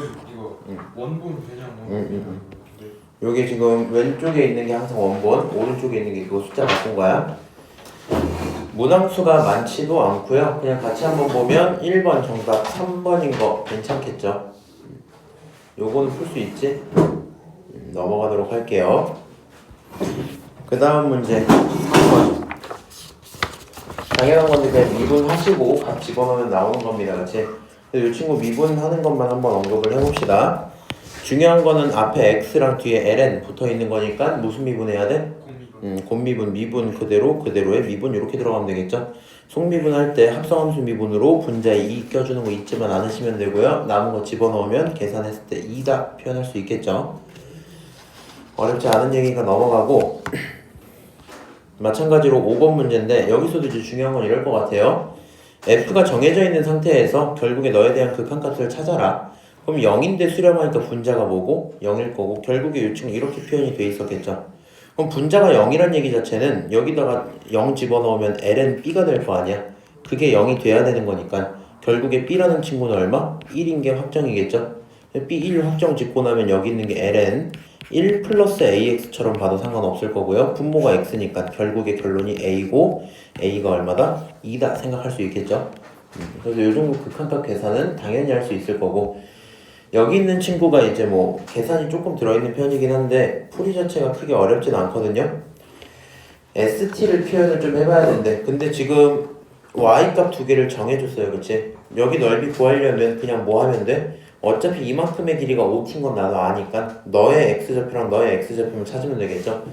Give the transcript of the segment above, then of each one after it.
이거 원본 그냥 네. 여기 지금 왼쪽에 있는 게 항상 원본, 오른쪽에 있는 게 그거 숫자 바꾼 거야. 문항수가 많지도 않고요. 그냥 같이 한번 보면 1번 정답 3번인 거 괜찮겠죠? 요거는 풀 수 있지? 넘어가도록 할게요. 그 다음 문제 3번. 당연한 건데 그냥 미분하시고 값 집어넣으면 나오는 겁니다. 그치? 이 친구 미분하는 것만 한번 언급을 해봅시다. 중요한 거는 앞에 x랑 뒤에 ln 붙어 있는 거니까 무슨 미분해야 돼? 곱미분, 미분 그대로의 미분 이렇게 들어가면 되겠죠? 속미분 할 때 합성함수 미분으로 분자에 2 껴주는 거 잊지만 않으시면 되고요. 남은 거 집어넣으면 계산했을 때 2다 표현할 수 있겠죠? 어렵지 않은 얘기가 넘어가고 마찬가지로 5번 문제인데 여기서도 이제 중요한 건 이럴 것 같아요. f가 정해져 있는 상태에서 결국에 너에 대한 극한값을 찾아라. 그럼 0인데 수렴하니까 분자가 뭐고? 0일 거고 결국에 이 친구 이렇게 표현이 돼 있었겠죠. 그럼 분자가 0이란 얘기 자체는 여기다가 0 집어넣으면 ln b가 될 거 아니야. 그게 0이 돼야 되는 거니까 결국에 b라는 친구는 얼마? 1인 게 확정이겠죠. b 1 확정 짓고 나면 여기 있는 게 ln 1 플러스 ax처럼 봐도 상관없을 거고요. 분모가 x니까 결국에 결론이 a고 a가 얼마다? 2다 생각할 수 있겠죠. 그래서 요 정도 극한값 계산은 당연히 할 수 있을 거고 여기 있는 친구가 이제 뭐 계산이 조금 들어있는 편이긴 한데 풀이 자체가 크게 어렵진 않거든요. ST를 표현을 좀 해봐야 되는데 근데 지금 Y값 두 개를 정해줬어요. 그치? 여기 넓이 구하려면 그냥 뭐 하면 돼? 어차피 이만큼의 길이가 5t인 건 나도 아니까 너의 X좌표랑 너의 X좌표를 찾으면 되겠죠?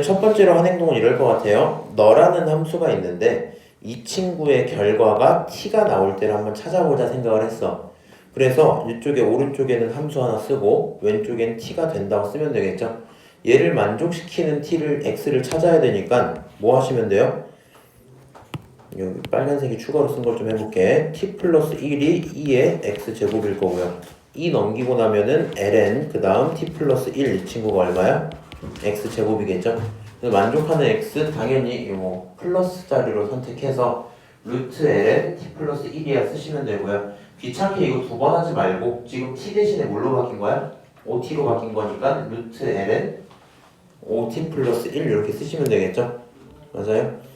첫 번째로 한 행동은 이럴 것 같아요. 너라는 함수가 있는데 이 친구의 결과가 t가 나올 때를 한번 찾아보자 생각을 했어. 그래서 이쪽에 오른쪽에는 함수 하나 쓰고 왼쪽엔 t가 된다고 쓰면 되겠죠? 얘를 만족시키는 t를 x를 찾아야 되니까 뭐 하시면 돼요? 여기 빨간색이 추가로 쓴 걸 좀 해볼게. t 플러스 1이 2의 x제곱일 거고요. 2 넘기고 나면은 ln 그 다음 t 플러스 1 이 친구가 얼마야? x제곱이겠죠? 그래서 만족하는 x 당연히 뭐 플러스 자리로 선택해서 루트 ln t 플러스 1이야 쓰시면 되고요. 귀찮게 이거 두 번 하지 말고 지금 t 대신에 뭘로 바뀐 거야? 5t로 바뀐 거니까 루트 ln 5t 플러스 1 이렇게 쓰시면 되겠죠? 맞아요?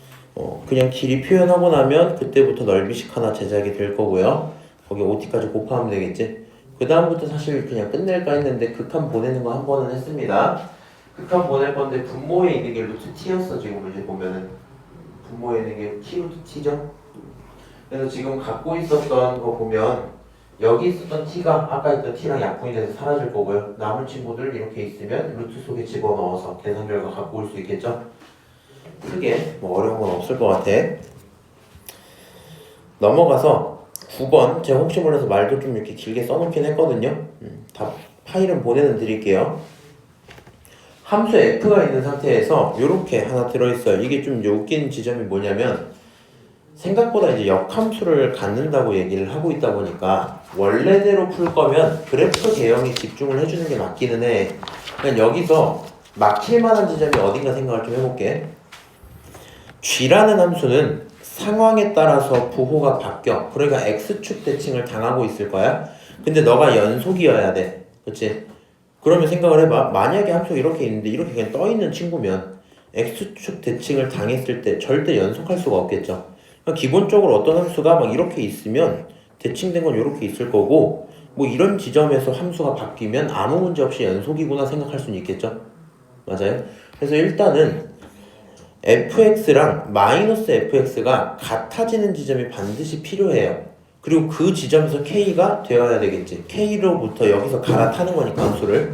그냥 길이 표현하고 나면 그때부터 넓이식 하나 제작이 될 거고요. 거기 5t까지 곱하면 되겠지? 그 다음부터 사실 그냥 끝낼까 했는데 극한 보내는 거 한 번은 했습니다. 극한 보낼 건데 분모에 있는 게 루트 t였어. 지금 문제 보면은 분모에 있는 게 t 루트 t죠? 그래서 지금 갖고 있었던 거 보면 여기 있었던 t가 아까 있던 t랑 약분이 돼서 사라질 거고요. 남은 친구들 이렇게 있으면 루트 속에 집어넣어서 계산 결과 갖고 올 수 있겠죠? 크게 뭐 어려운 건 없을 것 같아. 넘어가서 9번 제가 혹시 몰라서 말도 좀 이렇게 길게 써놓긴 했거든요. 다 파일은 보내는 드릴게요. 함수 f가 있는 상태에서 이렇게 하나 들어있어요. 이게 좀 웃긴 지점이 뭐냐면 생각보다 이제 역함수를 갖는다고 얘기를 하고 있다 보니까 원래대로 풀 거면 그래프 개형에 집중을 해주는 게 맞기는 해. 그냥 여기서 막힐 만한 지점이 어딘가 생각을 좀 해볼게. g라는 함수는 상황에 따라서 부호가 바뀌어. 그러니까 x축 대칭을 당하고 있을 거야. 근데 너가 연속이어야 돼. 그치? 그러면 생각을 해봐. 만약에 함수가 이렇게 있는데 이렇게 그냥 떠있는 친구면 x축 대칭을 당했을 때 절대 연속할 수가 없겠죠. 그러니까 기본적으로 어떤 함수가 막 이렇게 있으면 대칭된 건 이렇게 있을 거고 뭐 이런 지점에서 함수가 바뀌면 아무 문제 없이 연속이구나 생각할 수는 있겠죠. 맞아요? 그래서 일단은 fx랑 마이너스 fx가 같아지는 지점이 반드시 필요해요. 그리고 그 지점에서 k가 되어야 되겠지. k로부터 여기서 갈아타는 거니까 함수를.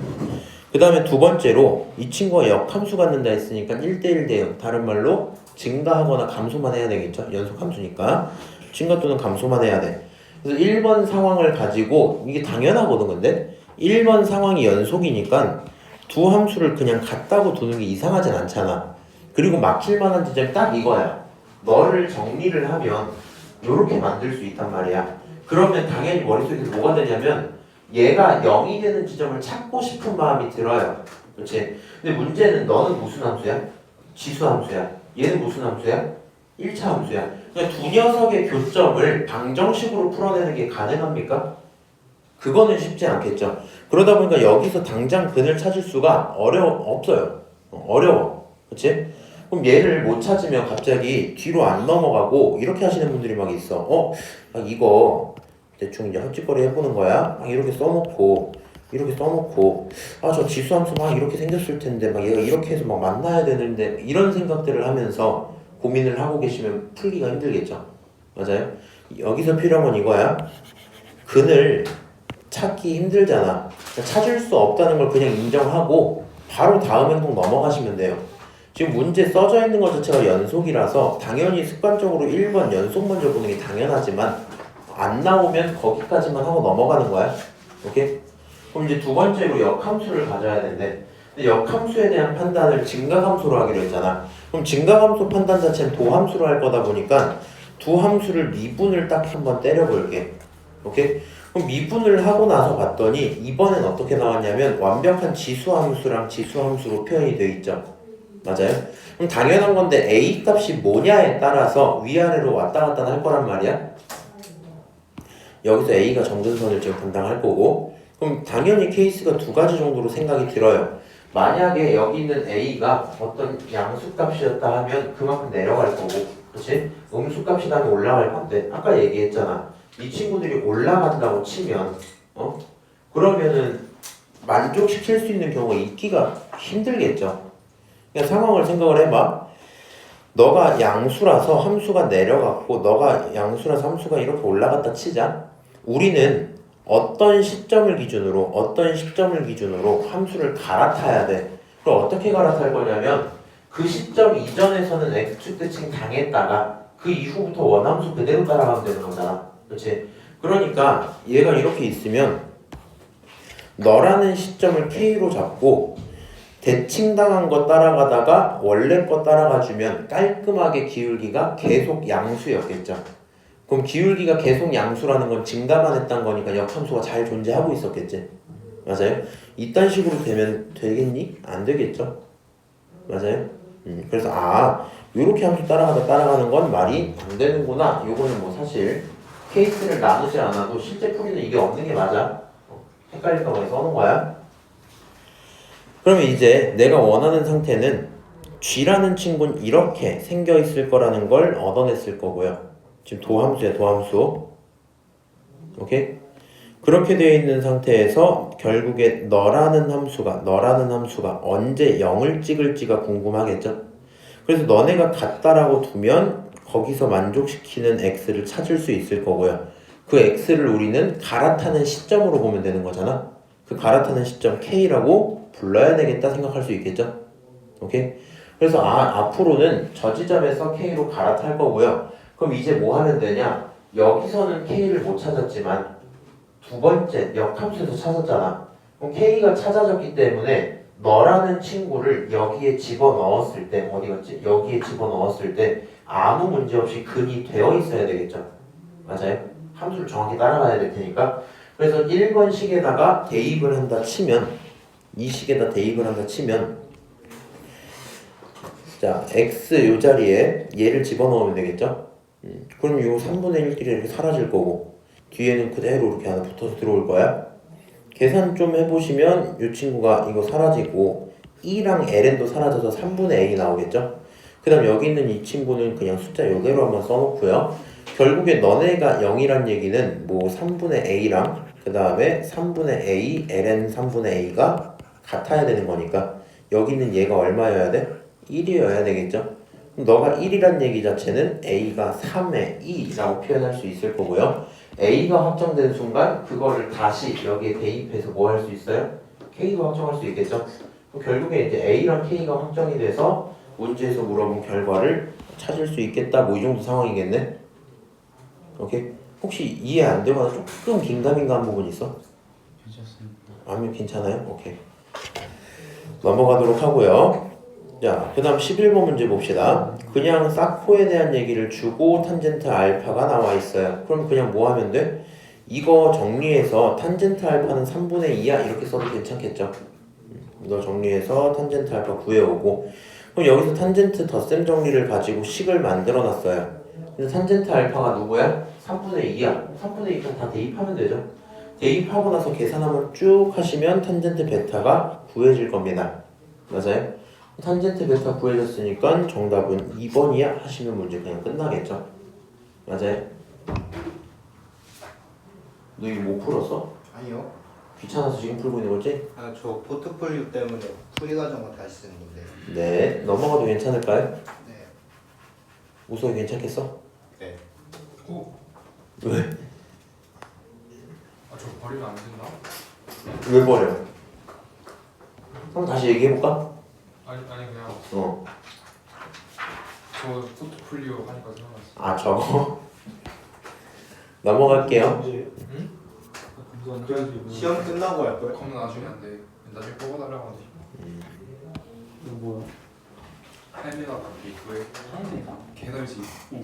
그 다음에 두 번째로 이 친구가 역함수 갖는다 했으니까 1대1 대 0. 다른 말로 증가하거나 감소만 해야 되겠죠. 연속함수니까. 증가 또는 감소만 해야 돼. 그래서 1번 상황을 가지고 이게 당연하거든. 근데 1번 상황이 연속이니까 두 함수를 그냥 같다고 두는 게 이상하진 않잖아. 그리고 막힐 만한 지점이 딱 이거야. 너를 정리를 하면 이렇게 만들 수 있단 말이야. 그러면 당연히 머릿속에서 뭐가 되냐면 얘가 0이 되는 지점을 찾고 싶은 마음이 들어요. 그렇지? 근데 문제는 너는 무슨 함수야? 지수 함수야. 얘는 무슨 함수야? 1차 함수야. 그러니까 두 녀석의 교점을 방정식으로 풀어내는 게 가능합니까? 그거는 쉽지 않겠죠. 그러다 보니까 여기서 당장 근을 찾을 수가 없어요. 어려워. 그치? 그럼 얘를 못 찾으면 갑자기 뒤로 안 넘어가고 이렇게 하시는 분들이 막 있어. 이거 대충 이제 헛짓거리 해보는 거야. 막 이렇게 써놓고 저 지수함수 막 이렇게 생겼을 텐데 막 얘가 이렇게 해서 막 만나야 되는데 이런 생각들을 하면서 고민을 하고 계시면 풀기가 힘들겠죠. 맞아요? 여기서 필요한 건 이거야. 근을 찾기 힘들잖아. 찾을 수 없다는 걸 그냥 인정하고 바로 다음 행동 넘어가시면 돼요. 지금 문제 써져 있는 것 자체가 연속이라서 당연히 습관적으로 1번 연속 먼저 보는 게 당연하지만 안 나오면 거기까지만 하고 넘어가는 거야. 오케이? 그럼 이제 두 번째로 역함수를 가져야 되는데 근데 역함수에 대한 판단을 증가함수로 하기로 했잖아. 그럼 증가함수 판단 자체는 도함수로 할 거다 보니까 두 함수를 미분을 딱 한번 때려볼게. 오케이? 그럼 미분을 하고 나서 봤더니 이번엔 어떻게 나왔냐면 완벽한 지수함수랑 지수함수로 표현이 되어 있죠. 맞아요? 그럼 당연한 건데 A 값이 뭐냐에 따라서 위아래로 왔다 갔다 할 거란 말이야. 여기서 A가 정근선을 지금 담당할 거고 그럼 당연히 케이스가 두 가지 정도로 생각이 들어요. 만약에 여기 있는 A가 어떤 양수값이었다 하면 그만큼 내려갈 거고 그치? 음수값이다 하면 올라갈 건데 아까 얘기했잖아. 이 친구들이 올라간다고 치면 그러면은 만족시킬 수 있는 경우가 있기가 힘들겠죠. 그냥 상황을 생각을 해봐. 너가 양수라서 함수가 내려갔고 너가 양수라서 함수가 이렇게 올라갔다 치자. 우리는 어떤 시점을 기준으로 함수를 갈아타야 돼. 그럼 어떻게 갈아탈 거냐면 그 시점 이전에서는 x축 대칭 당했다가 그 이후부터 원함수 그대로 따라가면 되는 거잖아. 그렇지? 그러니까 얘가 이렇게 있으면 너라는 시점을 K로 잡고 대칭당한 거 따라가다가 원래 거 따라가주면 깔끔하게 기울기가 계속 양수였겠죠. 그럼 기울기가 계속 양수라는 건 증가만 했단 거니까 역함수가 잘 존재하고 있었겠지. 맞아요? 이딴 식으로 되면 되겠니? 안 되겠죠. 맞아요? 그래서 요렇게 함수 따라가는 건 말이 안 되는구나. 요거는 뭐 사실 케이스를 나누지 않아도 실제 풀이는 이게 없는 게 맞아. 헷갈릴까 봐 써놓은 거야. 그러면 이제 내가 원하는 상태는 G라는 친구는 이렇게 생겨 있을 거라는 걸 얻어냈을 거고요. 지금 도함수야, 도함수. 오케이? 그렇게 되어 있는 상태에서 결국에 너라는 함수가 언제 0을 찍을지가 궁금하겠죠? 그래서 너네가 같다라고 두면 거기서 만족시키는 x를 찾을 수 있을 거고요. 그 x를 우리는 갈아타는 시점으로 보면 되는 거잖아. 그 갈아타는 시점 k라고 불러야 되겠다 생각할 수 있겠죠? 오케이? 그래서 앞으로는 저 지점에서 k로 갈아탈 거고요. 그럼 이제 뭐 하면 되냐? 여기서는 k를 못 찾았지만 두 번째 역함수에서 찾았잖아. 그럼 k가 찾아졌기 때문에 너라는 친구를 여기에 집어넣었을 때 어디 갔지? 여기에 집어넣었을 때 아무 문제 없이 근이 되어 있어야 되겠죠. 맞아요? 함수를 정확히 따라가야 될 테니까. 그래서 1번 식에다가 대입을 한다 치면 이 식에다 대입을 한다 치면 자 x 요 자리에 얘를 집어넣으면 되겠죠. 그럼 요 3분의 1끼리 이렇게 사라질 거고 뒤에는 그대로 이렇게 하나 붙어서 들어올 거야. 계산 좀 해보시면 이 친구가 이거 사라지고 E랑 LN도 사라져서 3분의 A 나오겠죠? 그 다음 여기 있는 이 친구는 그냥 숫자 이대로 한번 써놓고요. 결국에 너네가 0이란 얘기는 뭐 3분의 A랑 그 다음에 3분의 A, LN 3분의 A가 같아야 되는 거니까 여기 있는 얘가 얼마여야 돼? 1이어야 되겠죠? 그럼 너가 1이란 얘기 자체는 A가 3의 2라고 표현할 수 있을 거고요. A가 확정된 순간 그거를 다시 여기에 대입해서 뭐 할 수 있어요? K도 확정할 수 있겠죠? 그럼 결국에 이제 A랑 K가 확정이 돼서 문제에서 물어본 결과를 찾을 수 있겠다. 뭐 이 정도 상황이겠네? 오케이? 혹시 이해 안 되거나 조금 긴가민가한 부분 있어? 괜찮습니다. 아니면 괜찮아요? 오케이. 넘어가도록 하고요. 자, 그 다음 11번 문제 봅시다. 그냥 사코에 대한 얘기를 주고 탄젠트 알파가 나와 있어요. 그럼 그냥 뭐 하면 돼? 이거 정리해서 탄젠트 알파는 3분의 2야 이렇게 써도 괜찮겠죠? 너 정리해서 탄젠트 알파 구해오고 그럼 여기서 탄젠트 덧셈 정리를 가지고 식을 만들어 놨어요. 근데 탄젠트 알파가 누구야? 3분의 2야. 3분의 2는 다 대입하면 되죠. 대입하고 나서 계산 한번 쭉 하시면 탄젠트 베타가 구해질 겁니다. 맞아요? 탄젠트 베타 구해졌으니까 정답은 2번이야 하시면 문제 그냥 끝나겠죠. 맞아요? 너 이거 못 풀었어? 아니요. 귀찮아서 지금 풀고 있는 거지? 아, 저 포트폴리오 때문에 풀이 과정을 다시 쓰는 건데. 네. 넘어가도 괜찮을까요? 네. 우석이 괜찮겠어? 네. 어? 왜? 아저 버리면 안 된다? 왜 버려? 그럼 다시 얘기해볼까? 아니 그냥 어. 저 포트폴리오 하니까 생각났어. 아 저거? 넘어갈게요. 응? 그 시험 끝나고 할 거예요? 그럼 나중에 안 돼. 나중에 뽑아달라고 하지. 이거 뭐야? 할매가 갖기 왜 할매가? 개달지. 응.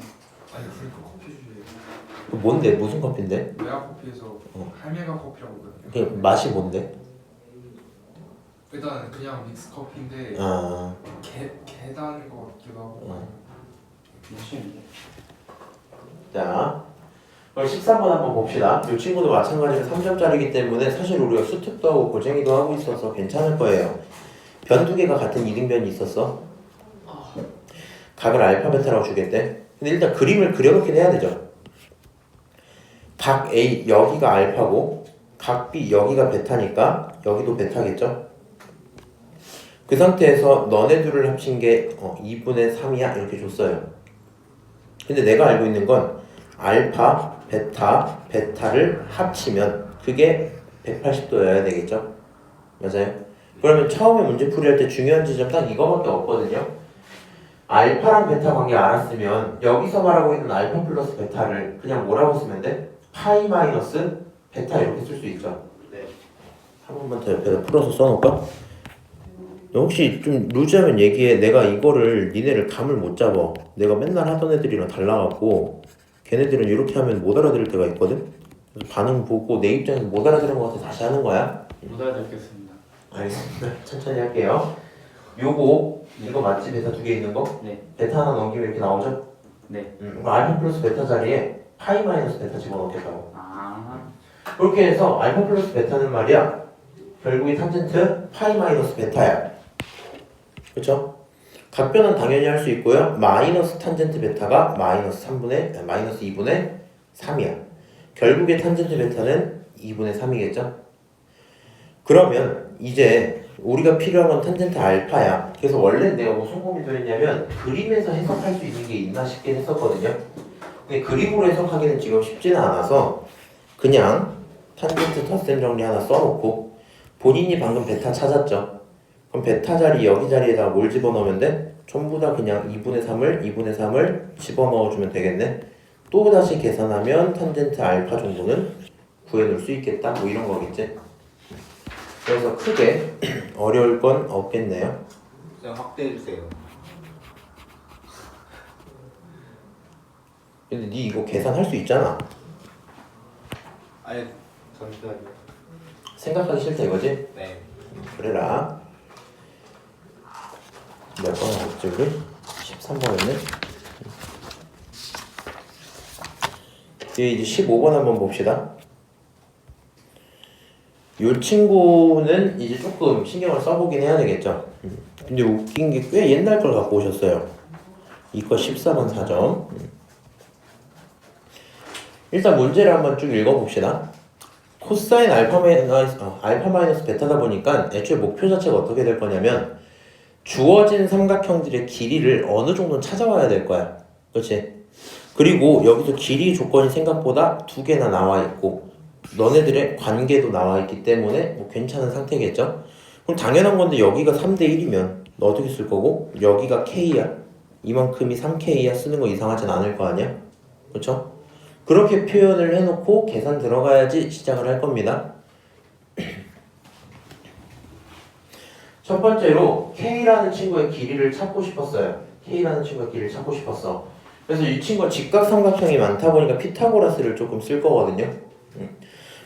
아니 그러니까 커피 주지. 그 뭔데? 무슨 커피인데? 메아커피에서 할매가 커피라고 그러거든요. 그 맛이 뭔데? 일단 그냥 믹스 커피인데 아, 계단 거 같기도 하고. 미친데. 자, 그럼 13번 한번 봅시다. 이 친구도 마찬가지로 3점짜리이기 때문에 사실 우리가 수특도 하고 고쟁이도 하고 있어서 괜찮을 거예요. 변 두 개가 같은 이등변이 있었어. 각을 알파 베타라고 주겠대. 근데 일단 그림을 그려놓긴 해야 되죠. 각 A 여기가 알파고 각 B 여기가 베타니까 여기도 베타겠죠. 그 상태에서 너네 둘을 합친 게 2분의 3이야 이렇게 줬어요. 근데 내가 알고 있는 건 알파, 베타, 베타를 합치면 그게 180도여야 되겠죠? 맞아요? 그러면 처음에 문제 풀이할 때 중요한 지점 딱 이거밖에 없거든요. 알파랑 베타 관계 알았으면 여기서 말하고 있는 알파 플러스 베타를 그냥 뭐라고 쓰면 돼? 파이 마이너스 베타 이렇게 쓸 수 있죠? 네. 한 번만 더 옆에다 풀어서 써놓을까? 너 혹시 좀 루즈하면 얘기해. 내가 이거를 니네를 감을 못 잡아. 내가 맨날 하던 애들이랑 달라갖고 걔네들은 이렇게 하면 못 알아들을 때가 있거든? 그래서 반응 보고 내 입장에서 못 알아들은 것 같아 다시 하는 거야. 못 알아듣겠습니다. 알겠습니다. 천천히 할게요. 요거 이거 맞지? 베타 두 개 있는 거? 네. 베타 하나 넘기면 이렇게 나오죠? 네. 그럼 알파 플러스 베타 자리에 파이 마이너스 베타 집어넣겠다고. 아. 그렇게 해서 알파 플러스 베타는 말이야 결국에 탄젠트 파이 마이너스 베타야. 그쵸? 각변은 당연히 할 수 있고요. 마이너스 탄젠트 베타가 마이너스 2분의 3이야. 결국에 탄젠트 베타는 2분의 3이겠죠? 그러면 이제 우리가 필요한 건 탄젠트 알파야. 그래서 원래 내가 무슨 고민을 했냐면 그림에서 해석할 수 있는 게 있나 싶긴 했었거든요. 근데 그림으로 해석하기는 지금 쉽지는 않아서 그냥 탄젠트 덧셈 정리 하나 써놓고 본인이 방금 베타 찾았죠? 그럼 베타 자리 여기 자리에다가 뭘 집어넣으면 돼? 전부 다 그냥 2분의 3을 집어넣어주면 되겠네. 또 다시 계산하면 탄젠트 알파 정도는 구해놓을 수 있겠다. 뭐 이런 거겠지. 그래서 크게 어려울 건 없겠네요. 그냥 확대해 주세요. 근데 니 이거 계산할 수 있잖아. 아니, 잠시만요. 생각하기 싫다 이거지? 네. 그래라. 몇 번 했지 우리? 13번이네. 이제 15번 한번 봅시다. 이 친구는 이제 조금 신경을 써보긴 해야 되겠죠. 근데 웃긴 게 꽤 옛날 걸 갖고 오셨어요. 이거 14번 4점. 일단 문제를 한번 쭉 읽어봅시다. 코사인 알파 마이너스 베타다 보니까 애초에 목표 자체가 어떻게 될 거냐면 주어진 삼각형들의 길이를 어느 정도는 찾아와야 될 거야. 그렇지? 그리고 여기서 길이 조건이 생각보다 두 개나 나와 있고 너네들의 관계도 나와 있기 때문에 뭐 괜찮은 상태겠죠? 그럼 당연한 건데 여기가 3대 1이면 너 어떻게 쓸 거고 여기가 K야. 이만큼이 3K야 쓰는 거 이상하진 않을 거 아니야? 그렇죠? 그렇게 표현을 해놓고 계산 들어가야지 시작을 할 겁니다. 첫 번째로 K라는 친구의 길이를 찾고 싶었어요. K라는 친구의 길이를 찾고 싶었어. 그래서 이 친구가 직각삼각형이 많다 보니까 피타고라스를 조금 쓸 거거든요.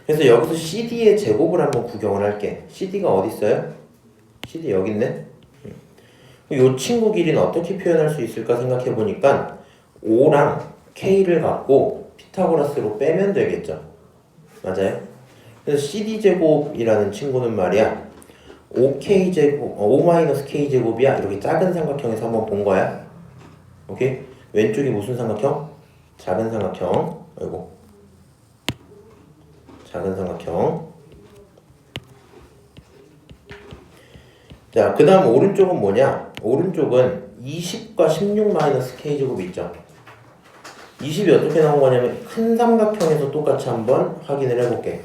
그래서 여기서 CD의 제곱을 한번 구경을 할게. CD가 어디 있어요? CD 여기 있네. 이 친구 길이는 어떻게 표현할 수 있을까 생각해 보니까 5랑 K를 갖고 피타고라스로 빼면 되겠죠. 맞아요? 그래서 CD제곱이라는 친구는 말이야 5K제곱, 5-K제곱이야. 이렇게 작은 삼각형에서 한번 본 거야. 오케이? 왼쪽이 무슨 삼각형? 작은 삼각형. 아이고. 작은 삼각형. 자, 그 다음 오른쪽은 뭐냐? 오른쪽은 20과 16-K제곱이 있죠. 20이 어떻게 나온 거냐면 큰 삼각형에서 똑같이 한번 확인을 해볼게.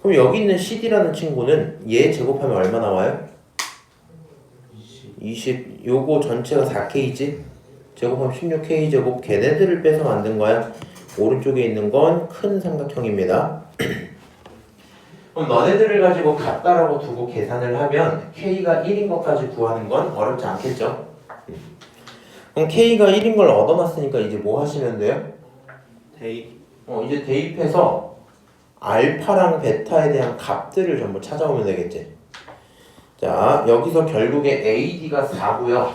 그럼 여기 있는 CD라는 친구는 얘 제곱하면 얼마 나와요? 20. 요거 전체가 4K지? 제곱하면 16K 제곱. 걔네들을 빼서 만든 거야. 오른쪽에 있는 건 큰 삼각형입니다. 그럼 너네들을 가지고 같다라고 두고 계산을 하면 K가 1인 것까지 구하는 건 어렵지 않겠죠? 그럼 K가 1인 걸 얻어놨으니까 이제 뭐 하시면 돼요? 대입. 이제 대입해서 알파랑 베타에 대한 값들을 전부 찾아오면 되겠지. 자, 여기서 결국에 AD가 4고요.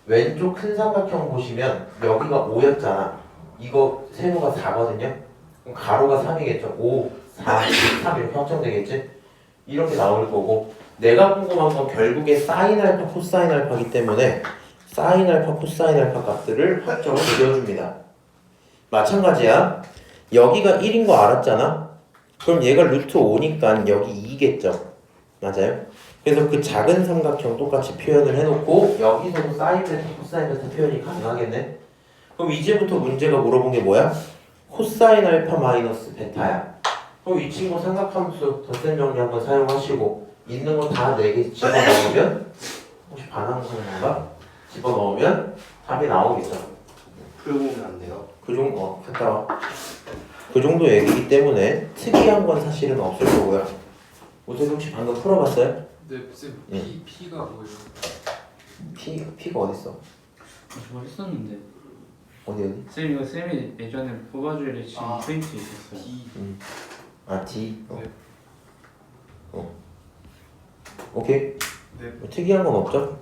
왼쪽 큰 삼각형 보시면 여기가 5였잖아. 이거 세모가 4거든요. 그럼 가로가 3이겠죠. 5, 4, 3 이렇게 확정되겠지. 이렇게 나올 거고 내가 궁금한 건 결국에 사인 알파, 코사인 알파이기 때문에 사인 알파, 코사인 알파 값들을 확정을 그려줍니다. 마찬가지야. 여기가 1인 거 알았잖아. 그럼 얘가 루트 5니까 여기 2겠죠. 맞아요? 그래서 그 작은 삼각형 똑같이 표현을 해놓고 여기서도 사인 베타, 코사인 베타 표현이 가능하겠네. 그럼 이제부터 문제가 물어본 게 뭐야? 코사인 알파 마이너스 베타야. 그럼 이 친구 삼각함수 덧셈 정리 한번 사용하시고 있는 거 다 4개 집어넣으면 혹시 반항하는 건가? 집어넣으면 답이 나오겠죠. 풀고 오면 안 돼요. 갔다 와. 그 정도 얘기이기 때문에 특이한 건 사실은 없을 거고요. 오늘 혹시 방금 풀어봤어요? 네, 쌤 P가 뭐예요? P가 어딨어? 저거 했었는데 어디? 쌤 이거 쌤이 예전에 뽑아줄 때 지금 아. 포인트 있었어요. D. D. 네. 오케이. 네. 뭐 특이한 건 없죠?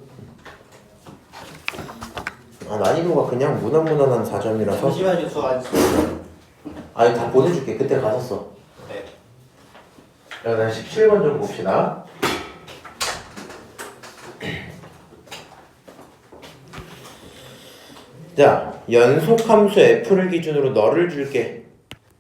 난이도가 그냥 무난무난한 4점이라서 잠시만요, 저 아직. 아니 다 보내줄게. 그때 가졌어. 네. 자, 17번 좀 봅시다. 자, 연속함수 f를 기준으로 너를 줄게.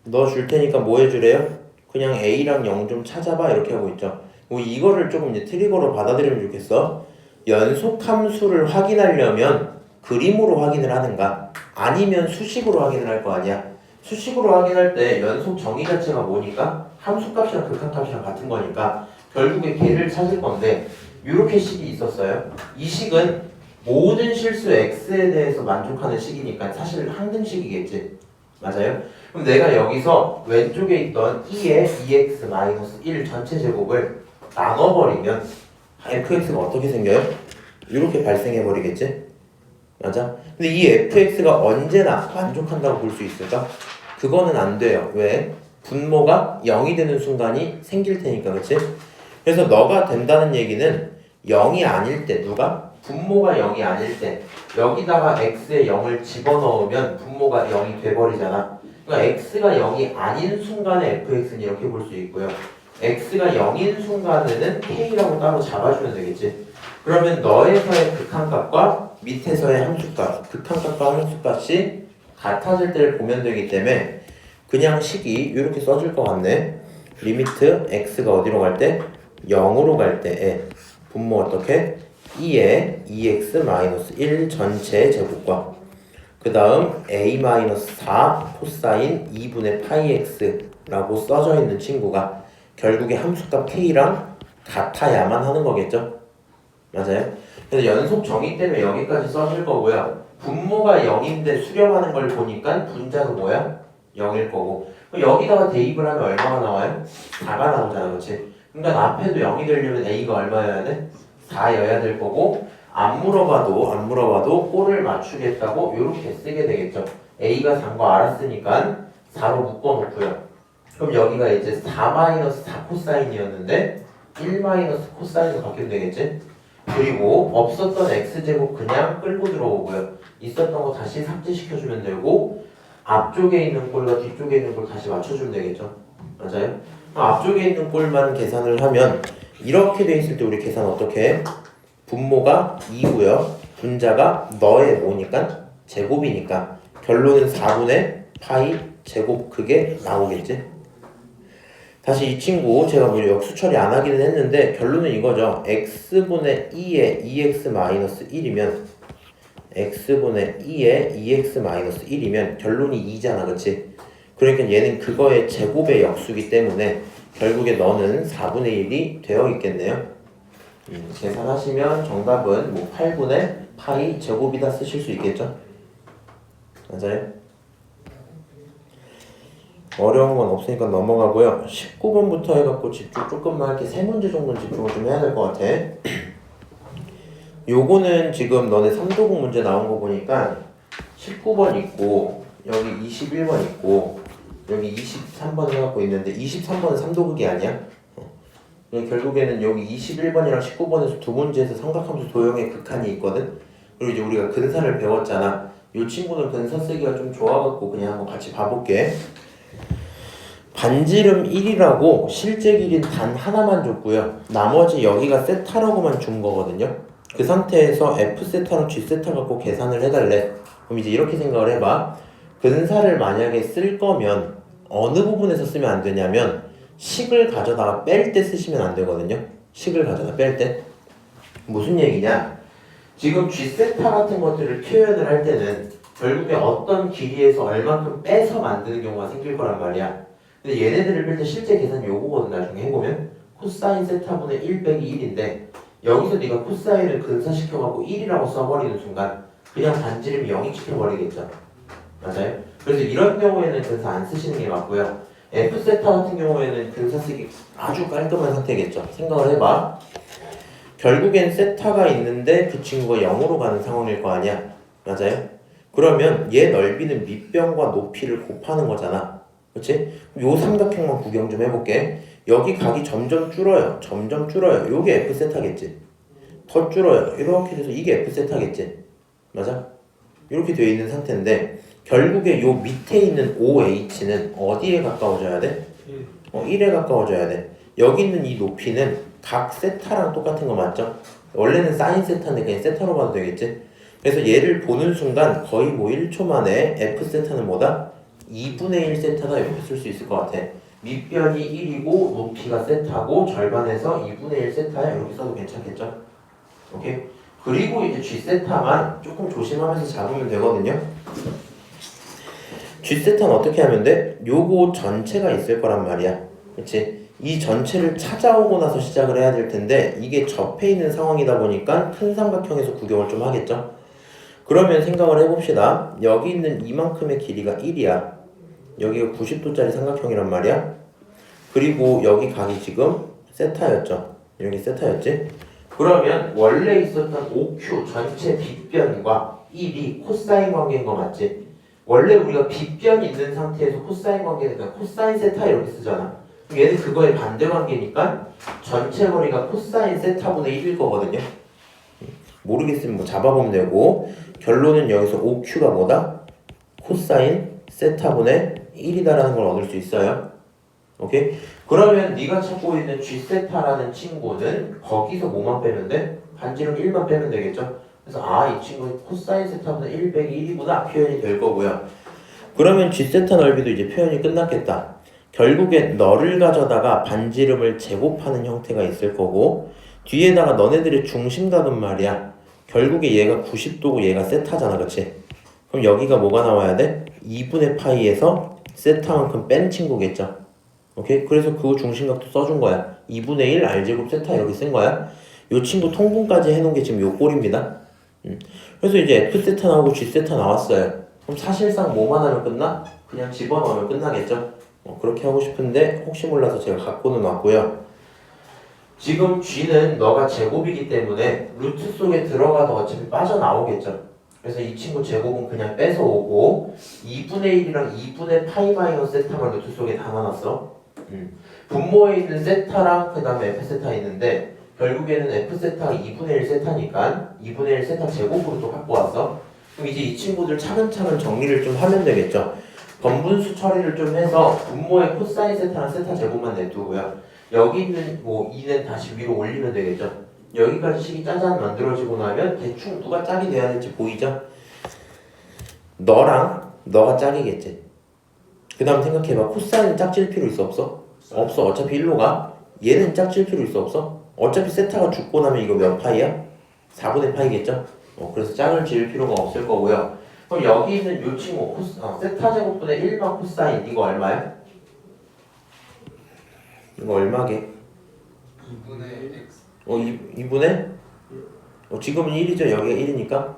너 줄 테니까 뭐 해주래요? 그냥 a랑 0 좀 찾아봐 이렇게 하고 있죠. 이거를 조금 이제 트리거로 받아들이면 좋겠어. 연속함수를 확인하려면 그림으로 확인을 하는가? 아니면 수식으로 확인을 할 거 아니야? 수식으로 확인할 때 연속 정의 자체가 뭐니까? 함수값이랑 극한값이랑 같은 거니까 결국에 걔를 찾을 건데 이렇게 식이 있었어요. 이 식은 모든 실수 x에 대해서 만족하는 식이니까 사실 항등식이겠지. 맞아요? 그럼 내가 여기서 왼쪽에 있던 2의 2x-1 전체 제곱을 나눠버리면 fx가 어떻게 생겨요? 이렇게 발생해버리겠지? 맞아? 근데 이 fx가 언제나 만족한다고 볼 수 있을까? 그거는 안 돼요. 왜? 분모가 0이 되는 순간이 생길 테니까, 그치? 그래서 너가 된다는 얘기는 0이 아닐 때, 누가? 분모가 0이 아닐 때 여기다가 x에 0을 집어넣으면 분모가 0이 돼버리잖아. 그러니까 x가 0이 아닌 순간에 fx는 이렇게 볼 수 있고요. x가 0인 순간에는 k라고 따로 잡아주면 되겠지. 그러면 너에서의 극한값과 밑에서의 함수값, 극한값과 함수값이 같아질 때를 보면 되기 때문에 그냥 식이 이렇게 써질 것 같네. 리미트 x가 어디로 갈 때? 0으로 갈 때에 분모 어떻게? 2의 2x-1 전체 제곱과 그 다음 a-4 코사인 2분의 파이 x라고 써져 있는 친구가 결국에 함수값 k랑 같아야만 하는 거겠죠? 맞아요? 그래서 연속 정의 때문에 여기까지 써질 거고요. 분모가 0인데 수렴하는 걸 보니까 분자가 뭐야? 0일 거고. 그럼 여기다가 대입을 하면 얼마가 나와요? 4가 나오잖아, 그렇지? 그러니까 앞에도 0이 되려면 a가 얼마여야 돼? 4여야 될 거고 안 물어봐도 꼴을 맞추겠다고 이렇게 쓰게 되겠죠. a가 4인 거 알았으니까 4로 묶어놓고요. 그럼 여기가 이제 4-4 코사인이었는데 1-코사인으로 바뀌면 되겠지? 그리고 없었던 x제곱 그냥 끌고 들어오고요. 있었던 거 다시 삭제시켜주면 되고 앞쪽에 있는 꼴과 뒤쪽에 있는 꼴 다시 맞춰주면 되겠죠. 맞아요? 앞쪽에 있는 꼴만 계산을 하면 이렇게 돼 있을 때 우리 계산 어떻게 해? 분모가 2고요. 분자가 너의 뭐니까? 제곱이니까 결론은 4분의 파이 제곱 그게 나오겠지? 다시 이 친구 제가 뭐 역수 처리 안 하기는 했는데 결론은 이거죠. x분의 2에 2x-1이면 x분의 2에 2x-1이면 결론이 2잖아, 그치? 그러니까 얘는 그거의 제곱의 역수기 때문에 결국에 너는 4분의 1이 되어 있겠네요. 계산하시면 정답은 뭐 8분의 파이 제곱이다 쓰실 수 있겠죠? 맞아요? 어려운 건 없으니까 넘어가고요. 19번부터 해갖고 집중 조금만 할게. 3문제 정도는 집중을 좀 해야 될 것 같아. 요거는 지금 너네 3도국 문제 나온 거 보니까 19번 있고 여기 21번 있고 여기 23번 해갖고 있는데 23번은 3도국이 아니야? 결국에는 여기 21번이랑 19번에서 두 문제에서 삼각함수 도형의 극한이 있거든? 그리고 이제 우리가 근사를 배웠잖아. 요 친구는 근사 쓰기가 좀 좋아갖고 그냥 한번 같이 봐볼게. 반지름 1이라고 실제 길이는 단 하나만 줬고요. 나머지 여기가 세타라고만 준 거거든요. 그 상태에서 F세타랑 G세타 갖고 계산을 해달래. 그럼 이제 이렇게 생각을 해봐. 근사를 만약에 쓸 거면 어느 부분에서 쓰면 안 되냐면 식을 가져다가 뺄 때 쓰시면 안 되거든요. 식을 가져다 뺄 때. 무슨 얘기냐? 지금 G세타 같은 것들을 표현을 할 때는 결국에 어떤 길이에서 얼만큼 빼서 만드는 경우가 생길 거란 말이야. 근데 얘네들을 뺄 때 실제 계산이 요거거든. 나중에 해보면 코사인 세타분의 1 빼기 1인데 여기서 네가 코사인을 근사시켜갖고 1이라고 써버리는 순간 그냥 반지름이 0이 찍혀버리겠죠. 맞아요? 그래서 이런 경우에는 근사 안 쓰시는 게 맞고요. F세타 같은 경우에는 근사 쓰기 아주 깔끔한 상태겠죠. 생각을 해봐. 결국엔 세타가 있는데 그 친구가 0으로 가는 상황일 거 아니야. 맞아요? 그러면 얘 넓이는 밑변과 높이를 곱하는 거잖아. 그치? 요 삼각형만 구경 좀 해볼게. 여기 각이 점점 줄어요. 점점 줄어요. 요게 F세타겠지. 더 줄어요. 이렇게 돼서 이게 F세타겠지. 맞아? 이렇게 되어 있는 상태인데 결국에 요 밑에 있는 OH는 어디에 가까워져야 돼? 1에 가까워져야 돼. 여기 있는 이 높이는 각 세타랑 똑같은 거 맞죠? 원래는 사인 세타인데 그냥 세타로 봐도 되겠지? 그래서 얘를 보는 순간 거의 뭐 1초 만에 F세타는 뭐다? 2분의 1 세타다 이렇게 쓸 수 있을 것 같아. 밑변이 1이고 높이가 세타고 절반에서 2분의 1 세타야 이렇게 써도 괜찮겠죠? 오케이? 그리고 이제 G세타만 조금 조심하면서 잡으면 되거든요. G세타는 어떻게 하면 돼? 요거 전체가 있을 거란 말이야. 그치? 이 전체를 찾아오고 나서 시작을 해야 될 텐데 이게 접해 있는 상황이다 보니까 큰 삼각형에서 구경을 좀 하겠죠? 그러면 생각을 해봅시다. 여기 있는 이만큼의 길이가 1이야. 여기가 90도짜리 삼각형이란 말이야. 그리고 여기 각이 지금 세타였죠. 여기 세타였지? 그러면 원래 있었던 OQ 전체 빗변과 1이 코사인 관계인 거 맞지? 원래 우리가 빗변 있는 상태에서 코사인 관계니까 코사인 세타 이렇게 쓰잖아. 얘는 그거의 반대 관계니까 전체 거리가 코사인 세타분의 1일 거거든요. 모르겠으면 뭐 잡아보면 되고 결론은 여기서 OQ가 뭐다? 코사인 세타분의 1이다라는 걸 얻을 수 있어요. 오케이? 그러면 네가 찾고 있는 G세타라는 친구는 거기서 뭐만 빼면 돼? 반지름 1만 빼면 되겠죠? 그래서 이 친구는 코사인 세타분의 1 빼기 1이구나 표현이 될 거고요. 그러면 G세타 넓이도 이제 표현이 끝났겠다. 결국엔 너를 가져다가 반지름을 제곱하는 형태가 있을 거고 뒤에다가 너네들의 중심각은 말이야. 결국에 얘가 90도고 얘가 세타잖아. 그치? 그럼 여기가 뭐가 나와야 돼? 2분의 파이에서 세타만큼 뺀 친구겠죠. 오케이? 그래서 그 중심각도 써준 거야. 2분의 1 R제곱 세타 이렇게 쓴 거야. 요 친구 통분까지 해놓은 게 지금 요 꼴입니다. 그래서 이제 F세타 나오고 G세타 나왔어요. 그럼 사실상 뭐만 하면 끝나? 그냥 집어넣으면 끝나겠죠. 그렇게 하고 싶은데 혹시 몰라서 제가 갖고는 왔고요. 지금 G는 너가 제곱이기 때문에 루트 속에 들어가도 어차피 빠져나오겠죠. 그래서 이 친구 제곱은 그냥 뺏어 오고 2분의 1이랑 2분의 파이 마이너스 세타만 루트 속에 담아놨어. 분모에 있는 세타랑 그 다음에 F세타 있는데 결국에는 F세타가 2분의 1 세타니까 2분의 1 세타 제곱으로 또 갖고 왔어. 그럼 이제 이 친구들 차근차근 정리를 좀 하면 되겠죠. 번분수 처리를 좀 해서 분모의 코사인 세타랑 세타 제곱만 내두고요. 여기 있는 뭐 2는 다시 위로 올리면 되겠죠. 여기까지 식이 짜잔 만들어지고 나면 대충 누가 짝이 돼야 될지 보이죠? 너랑 너가 짝이겠지. 그 다음 생각해봐. 코사인 짝질 필요 있어 없어? 없어. 어차피 1로 가. 얘는 짝질 필요 있어 없어? 어차피 세타가 죽고 나면 이거 몇 파이야? 4분의 파이겠죠? 그래서 짝을 지을 필요가 없을 거고요. 그럼 여기 있는 요 친구 세타 제곱분의 1만 코사인 이거 얼마야? 이거 얼마게? 2분의 x 2분의? 지금은 1이죠. 여기가 1이니까?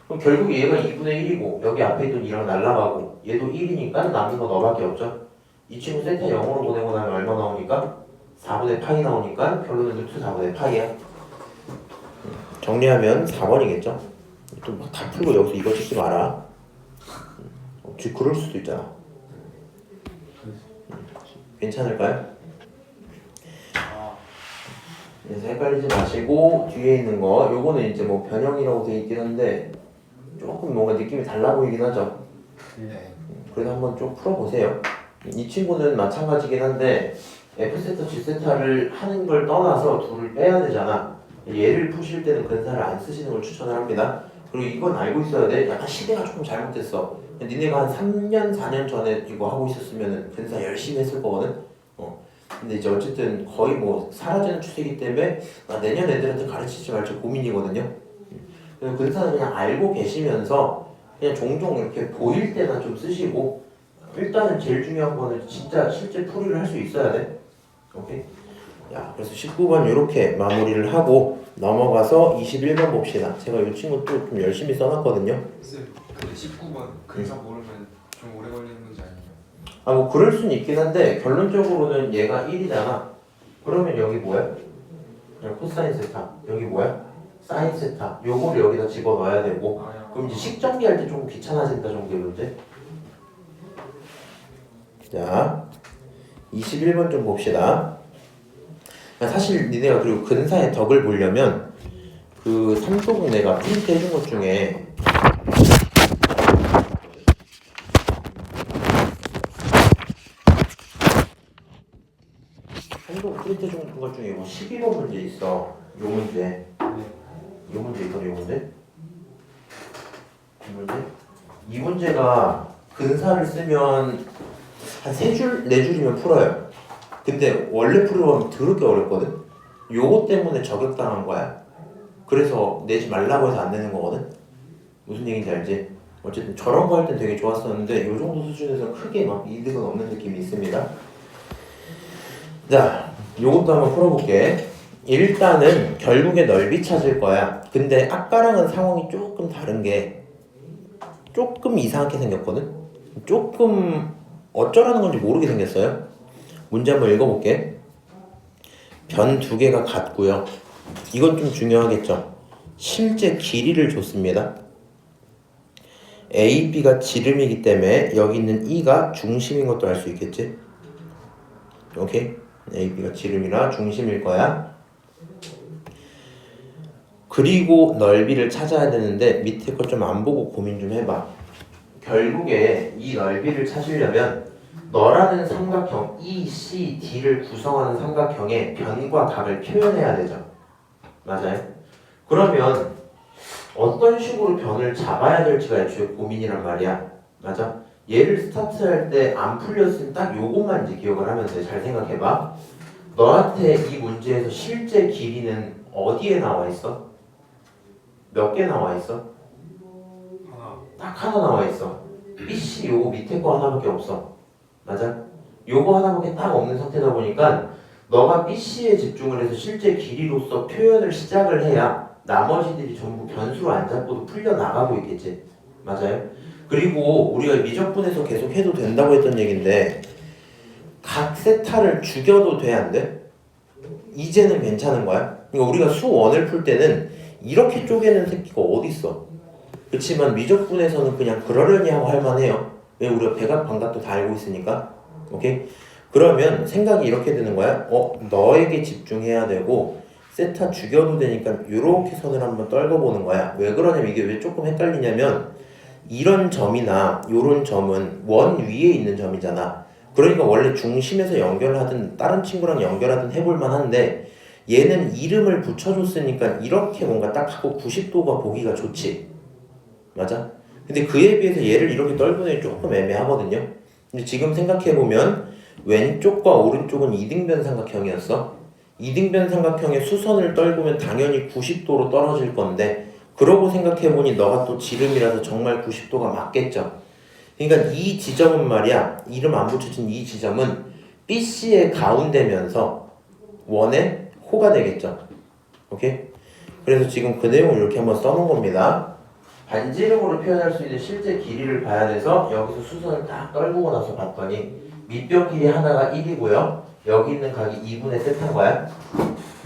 그럼 결국 얘가 2분의 1이고 여기 앞에 있던 2랑 날라가고 얘도 1이니까 남은 거 너밖에 없죠. 이 친구 세타 0으로 보내고 나면 얼마 나오니까? 4분의 파이 나오니까 결론은 루트 4분의 파이야. 정리하면 4번이겠죠. 또 막 다 풀고 여기서 이거 찍지 마라. 그럴 수도 있잖아. 괜찮을까요? 그래서 헷갈리지 마시고 뒤에 있는 거 요거는 이제 뭐 변형이라고 돼 있긴 한데 조금 뭔가 느낌이 달라 보이긴 하죠. 네. 그래도 한번 좀 풀어보세요. 이 친구는 마찬가지긴 한데 F세타, G세타를 하는 걸 떠나서 둘을 빼야 되잖아. 얘를 푸실 때는 근사를 안 쓰시는 걸 추천을 합니다. 그리고 이건 알고 있어야 돼. 약간 시대가 조금 잘못됐어. 니네가 한 3년, 4년 전에 이거 하고 있었으면 근사 열심히 했을 거거든. 근데 이제 어쨌든 거의 뭐 사라지는 추세이기 때문에 내년 애들한테 가르치지 말지 고민이거든요. 그래서 근사는 그냥 알고 계시면서 그냥 종종 이렇게 보일 때만 좀 쓰시고 일단은 제일 중요한 거는 진짜 실제 풀이를 할 수 있어야 돼. 오케이? 야, 그래서 19번 이렇게 마무리를 하고 넘어가서 21번 봅시다. 제가 이 친구 또 좀 열심히 써놨거든요. 쌤, 근데 19번 근사 모르면 좀 오래 걸리는 문제 아니에요? 뭐 그럴 수는 있긴 한데 결론적으로는 얘가 1이잖아. 그러면 여기 뭐야? 그냥 코사인 세타. 여기 뭐야? 사인 세타. 요거를 여기다 집어넣어야 되고 그럼 이제 식 정리할 때 조금 귀찮아진다 정도의 문제. 자, 21번 좀 봅시다. 사실 니네가 그리고 근사의 덕을 보려면 그 삼도국 내가 프린트 해준 것 중에 삼도국 프린트 해준 것 중에 뭐 12번 문제 있어. 요 문제. 요 문제 있거든, 요 문제. 이 문제. 이 문제가 근사를 쓰면 한 3줄, 4줄이면 풀어요. 근데 원래 풀으면 더럽게 어렵거든? 요거 때문에 저격당한 거야. 그래서 내지 말라고 해서 안 내는 거거든? 무슨 얘기인지 알지? 어쨌든 저런 거 할 땐 되게 좋았었는데 요 정도 수준에서 크게 막 이득은 없는 느낌이 있습니다. 자, 요것도 한번 풀어볼게. 일단은 결국에 넓이 찾을 거야. 근데 아까랑은 상황이 조금 다른 게 조금 이상하게 생겼거든? 조금 어쩌라는 건지 모르게 생겼어요. 문제 한번 읽어볼게. 변 두 개가 같고요. 이건 좀 중요하겠죠. 실제 길이를 줬습니다. A, B가 지름이기 때문에 여기 있는 E가 중심인 것도 알 수 있겠지. 오케이? A, B가 지름이라 중심일 거야. 그리고 넓이를 찾아야 되는데 밑에 거 좀 안 보고 고민 좀 해봐. 결국에 이 넓이를 찾으려면 너라는 삼각형 ECD를 구성하는 삼각형의 변과 각을 표현해야 되죠. 맞아요? 그러면 어떤 식으로 변을 잡아야 될지가 애초에 고민이란 말이야. 맞아? 얘를 스타트할 때 안 풀렸으면 딱 요것만 이제 기억을 하면 돼. 잘 생각해봐. 너한테 이 문제에서 실제 길이는 어디에 나와 있어? 몇 개 나와 있어? 하나. 딱 하나 나와 있어. BC 요거 밑에 거 하나밖에 없어. 맞아? 요거 하나밖에 딱 없는 상태다 보니까 너가 BC에 집중을 해서 실제 길이로서 표현을 시작을 해야 나머지들이 전부 변수로 안 잡고도 풀려나가고 있겠지. 맞아요? 그리고 우리가 미적분에서 계속 해도 된다고 했던 얘기인데 각 세타를 죽여도 돼, 안 돼? 이제는 괜찮은 거야? 그러니까 우리가 수1을 풀 때는 이렇게 쪼개는 새끼가 어딨어. 그렇지만 미적분에서는 그냥 그러려니 하고 할만해요. 왜? 우리가 백악 반각도 다 알고 있으니까. 오케이? 그러면 생각이 이렇게 되는 거야. 너에게 집중해야 되고 세타 죽여도 되니까 이렇게 선을 한번 떨궈보는 거야. 왜 그러냐면 이게 왜 조금 헷갈리냐면 이런 점이나 요런 점은 원 위에 있는 점이잖아. 그러니까 원래 중심에서 연결하든 다른 친구랑 연결하든 해볼만 한데 얘는 이름을 붙여줬으니까 이렇게 뭔가 딱 하고 90도가 보기가 좋지. 맞아? 근데 그에 비해서 얘를 이렇게 떨구는 게 조금 애매하거든요. 근데 지금 생각해보면 왼쪽과 오른쪽은 이등변 삼각형이었어. 이등변 삼각형의 수선을 떨구면 당연히 90도로 떨어질 건데 그러고 생각해보니 너가 또 지름이라서 정말 90도가 맞겠죠. 그러니까 이 지점은 말이야, 이름 안 붙여진 이 지점은 BC의 가운데면서 원의 호가 되겠죠. 오케이? 그래서 지금 그 내용을 이렇게 한번 써놓은 겁니다. 반지름으로 표현할 수 있는 실제 길이를 봐야 돼서 여기서 수선을 딱 떨구고 나서 봤더니 밑변 길이 하나가 1이고요. 여기 있는 각이 2분의 세타인 거야.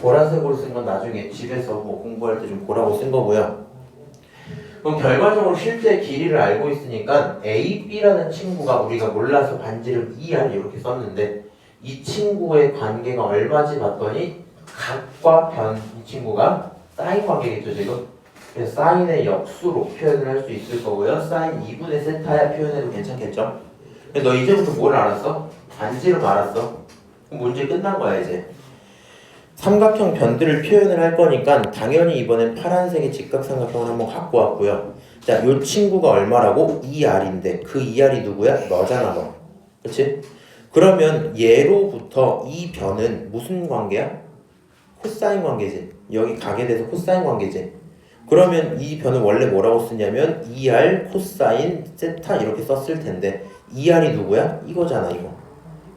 보라색으로 쓴 건 나중에 집에서 뭐 공부할 때 좀 보라고 쓴 거고요. 그럼 결과적으로 실제 길이를 알고 있으니까 AB라는 친구가 우리가 몰라서 반지름 2R 이렇게 썼는데 이 친구의 관계가 얼마지 봤더니 각과 변 이 친구가 사인 관계겠죠 지금. 그래서 사인의 역수로 표현을 할 수 있을 거고요. 사인 2분의 세타야 표현해도 괜찮겠죠. 너 이제부터 뭘 알았어? 반지름 알았어. 그럼 문제 끝난 거야 이제. 삼각형 변들을 표현을 할 거니까 당연히 이번엔 파란색의 직각삼각형을 한번 갖고 왔고요. 자, 요 친구가 얼마라고? 2R인데 그 2R이 누구야? 너잖아 너. 그치? 그러면 얘로부터 이 변은 무슨 관계야? 코사인 관계지. 여기 가게 돼서 코사인 관계지. 그러면 이 변은 원래 뭐라고 쓰냐면 2R 코사인 세타 이렇게 썼을 텐데 2R이 누구야? 이거잖아 이거.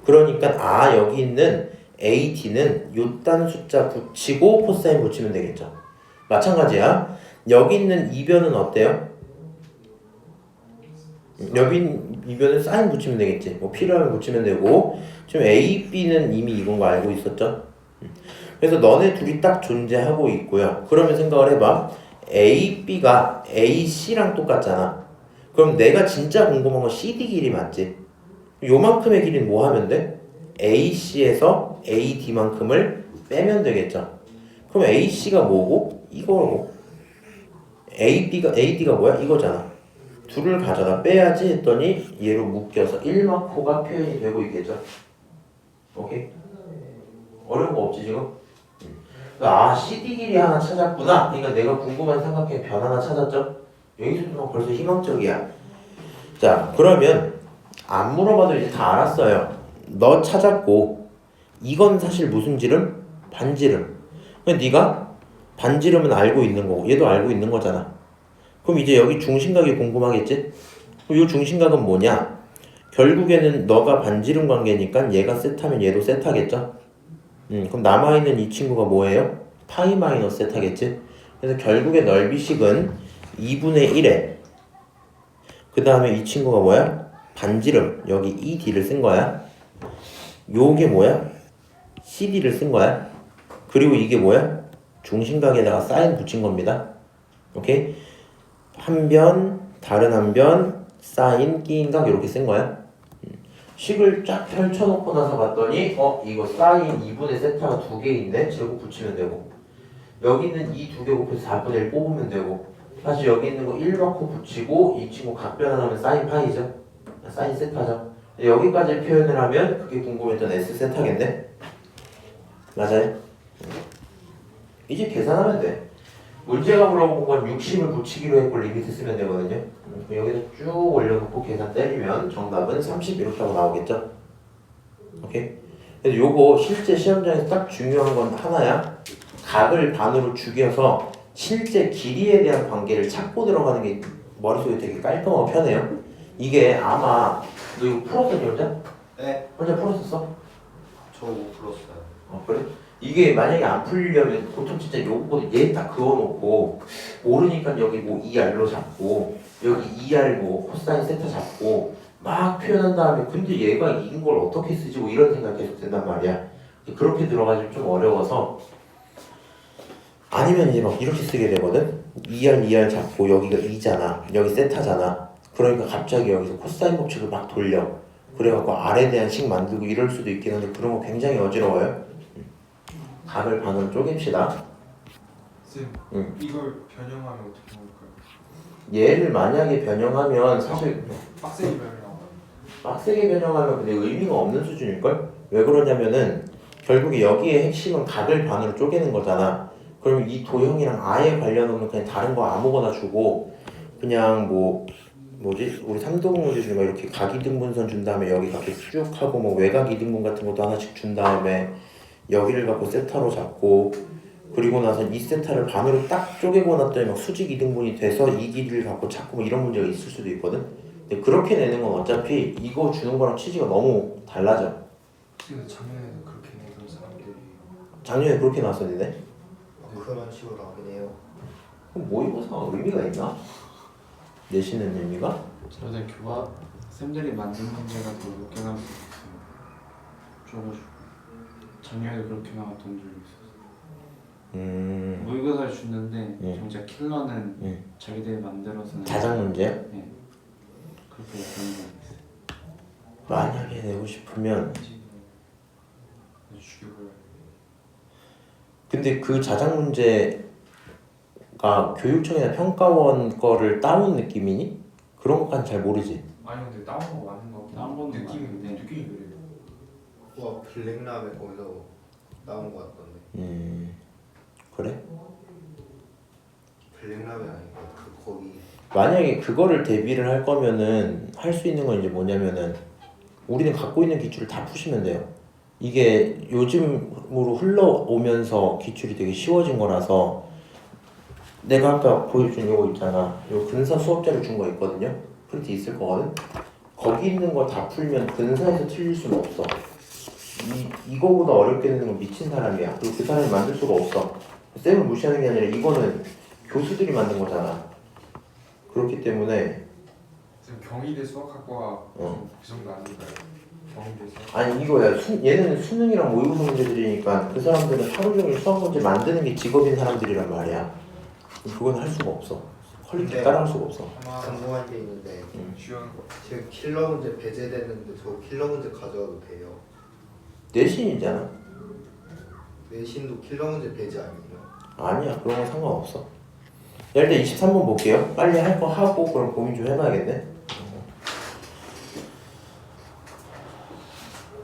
그러니까 여기 있는 AT는 요딴 숫자 붙이고 코사인 붙이면 되겠죠. 마찬가지야. 여기 있는 이 변은 어때요? 여기 이 변은 사인 붙이면 되겠지. 뭐 필요하면 붙이면 되고 지금 A, B는 이미 이건 거 알고 있었죠? 그래서 너네 둘이 딱 존재하고 있고요. 그러면 생각을 해봐. A, B가 A, C랑 똑같잖아. 그럼 내가 진짜 궁금한 건 CD 길이 맞지? 요만큼의 길이는 뭐 하면 돼? AC에서 AD만큼을 빼면 되겠죠. 그럼 AC가 뭐고? 이거고. AD가 뭐야? 이거잖아. 둘을 가져다 빼야지 했더니 얘로 묶여서 1마코가 표현이 되고 있겠죠. 오케이? 어려운 거 없지 지금? CD 길이 하나 찾았구나. 그러니까 내가 궁금한 삼각형의 변 하나 찾았죠? 여기서도 벌써 희망적이야. 자, 그러면 안 물어봐도 이제 다 알았어요. 너 찾았고 이건 사실 무슨 지름? 반지름. 그럼 네가 반지름은 알고 있는 거고 얘도 알고 있는 거잖아. 그럼 이제 여기 중심각이 궁금하겠지? 그럼 이 중심각은 뭐냐? 결국에는 너가 반지름 관계니까 얘가 세타면 얘도 세타겠죠? 그럼 남아있는 이 친구가 뭐예요? 파이 마이너스 세타겠지? 그래서 결국에 넓이식은 2분의 1에 그 다음에 이 친구가 뭐야? 반지름 여기 ED를 쓴 거야. 요게 뭐야? CD를 쓴 거야. 그리고 이게 뭐야? 중심각에다가 사인 붙인 겁니다. 오케이? 한 변, 다른 한 변, 사인, 끼인 각 이렇게 쓴 거야. 식을 쫙 펼쳐놓고 나서 봤더니 이거 사인 2분의 세타가 두 개인데 제곱 붙이면 되고 여기 있는 이 두 개 곱해서 4분의 1 뽑으면 되고 다시 여기 있는 거 1 넣고 붙이고 이 친구 각변 하나면 사인 파이죠. 사인 세타죠. 여기까지 표현을 하면 그게 궁금했던 S 세타겠네. 맞아요? 이제 계산하면 돼. 문제가 물어본 건 60을 붙이기로 했고 리미트 쓰면 되거든요. 여기서 쭉 올려놓고 계산 때리면 정답은 30 이렇게 하고 나오겠죠. 오케이? 그래서 요거 실제 시험장에서 딱 중요한 건 하나야. 각을 반으로 죽여서 실제 길이에 대한 관계를 찾고 들어가는 게 머릿속에 되게 깔끔하고 편해요. 이게 아마 너 이거 풀었었니 혼자? 네. 혼자 풀었었어? 저 못 풀었어요. 그래? 이게 만약에 안 풀리려면 보통 진짜 요거 얘 딱 그어놓고 모르니까 여기 뭐 2R로 잡고 여기 2R 뭐 코사인 세타 잡고 막 표현한 다음에 근데 얘가 이긴 걸 어떻게 쓰지 뭐 이런 생각 계속 든단 말이야. 그렇게 들어가지면 좀 어려워서 아니면 이제 막 이렇게 쓰게 되거든. 2R 잡고 여기가 2잖아. 여기 세타잖아. 그러니까 갑자기 여기서 코사인 법칙을 막 돌려. 그래갖고 R에 대한 식 만들고 이럴 수도 있긴 한데 그런 거 굉장히 어지러워요. 각을 반으로 쪼갭시다. 쌤, 이걸 변형하면 어떻게 나올까요? 얘를 만약에 변형하면 사실 빡세게 변이라고. 빡세게 변형하면 근데 의미가 없는 수준일걸? 왜 그러냐면은 결국에 여기에 핵심은 각을 반으로 쪼개는 거잖아. 그러면 이 도형이랑 아예 관련 없는 그냥 다른 거 아무거나 주고 그냥 뭐지? 우리 삼도분문제 중에 막 이렇게 각이등분선 준 다음에 여기 각도 쭉 하고 뭐 외곽이등분 같은 것도 하나씩 준 다음에 여기를 갖고 세타로 잡고 그리고 나서 이 세타를 반으로 딱 쪼개고 났더니 막 수직 이등분이 돼서 이 길이를 갖고 찾고 뭐 이런 문제가 있을 수도 있거든. 근데 그렇게 내는 건 어차피 이거 주는 거랑 취지가 너무 달라져. 근데 작년에도 그렇게 내던 사람들이 작년에 그렇게 나왔었는데 그런 식으로 하긴 해요. 그럼 모의고사가 의미가 있나? 내시는 의미가? 저는 교과 쌤들이 만든 문제가 더 높게 나올 수 있어요. 줘가지고 작년에도 그렇게 나왔던 적이 있었어요. 모의고사를 줬는데 정작 킬러는 자기들이 만들어서는 자작 문제? 네. 그렇게 그런 거 있어요. 만약에 내고 싶으면 죽여버려. 근데 그 자작 문제가 교육청이나 평가원 거를 따온 느낌이니? 그런 것까지 잘 모르지. 아니 근데 다운 거 맞는 거 다운 거는 느낌이 맞는데. 느낌이 그래요. 와 블랙랍에 거기서 나온 거 같던데. 그래? 블랙랍이 아니고 거기 만약에 그거를 대비를 할 거면은 할 수 있는 건 이제 뭐냐면은 우리는 갖고 있는 기출을 다 푸시면 돼요. 이게 요즘으로 흘러오면서 기출이 되게 쉬워진 거라서 내가 아까 보여준 이거 있잖아. 요 근사 수업자를 준 거 있거든요. 프린트 있을 거거든. 거기 있는 거 다 풀면 근사에서 틀릴 수는 없어. 이거보다 어렵게 되는 건 미친 사람이야. 그리고 그 사람이 만들 수가 없어. 쌤을 무시하는 게 아니라 이거는 교수들이 만든 거잖아. 그렇기 때문에 지금 경희대 수학학과 그 정도 아닌가요? 경희대 수학. 아니 이거야. 얘는 수능이랑 모의고사 문제들이니까 그 사람들은 하루 종일 수학 문제 만드는 게 직업인 사람들이란 말이야. 그건 할 수가 없어. 퀄리티 네. 따라할 수가 없어. 아마 궁금한 게 있는데 쉬운 거. 지금 킬러 문제 배제됐는데 저 킬러 문제 가져와도 돼요? 내신이잖아. 내신도 킬러 문제 배제 아니에요? 아니야. 그런 건 상관없어. 일단 23번 볼게요. 빨리 할 거 하고 그럼 고민 좀 해봐야겠네.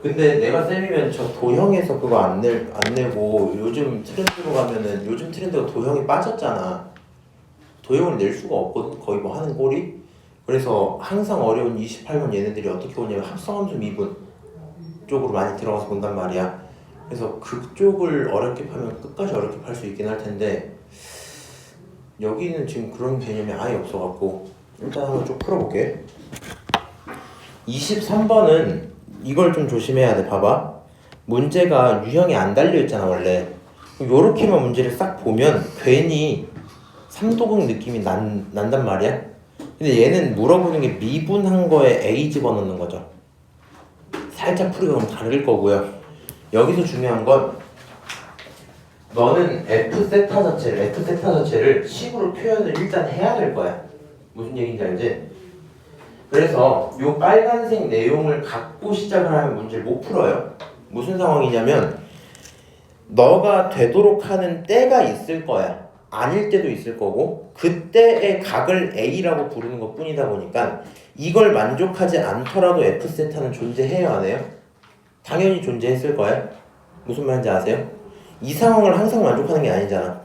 근데 내가 쌤이면 저 도형에서 그거 안 내고 요즘 트렌드로 가면은 요즘 트렌드가 도형이 빠졌잖아. 도형을 낼 수가 없거든. 거의 뭐 하는 꼴이. 그래서 항상 어려운 28번 얘네들이 어떻게 오냐면 합성함수 미분 쪽으로 많이 들어가서 본단 말이야. 그래서 그쪽을 어렵게 파면 끝까지 어렵게 팔 수 있긴 할 텐데 여기는 지금 그런 개념이 아예 없어갖고 일단 한번 쭉 풀어볼게. 23번은 이걸 좀 조심해야 돼. 봐봐. 문제가 유형이 안 달려있잖아 원래. 요렇게만 문제를 싹 보면 괜히 삼도극 느낌이 난단 말이야. 근데 얘는 물어보는 게 미분한 거에 A 집어넣는 거죠. 살짝 풀이가 너무 다를 거고요. 여기서 중요한 건 너는 F 세타 자체를 식으로 표현을 일단 해야 될 거야. 무슨 얘기인지 알지? 그래서 요 빨간색 내용을 갖고 시작을 하면 문제를 못 풀어요. 무슨 상황이냐면 너가 되도록 하는 때가 있을 거야. 아닐 때도 있을 거고 그때의 각을 A라고 부르는 것 뿐이다 보니까 이걸 만족하지 않더라도 F 세타는 존재해요 안 해요? 당연히 존재했을 거야. 무슨 말인지 아세요? 이 상황을 항상 만족하는 게 아니잖아.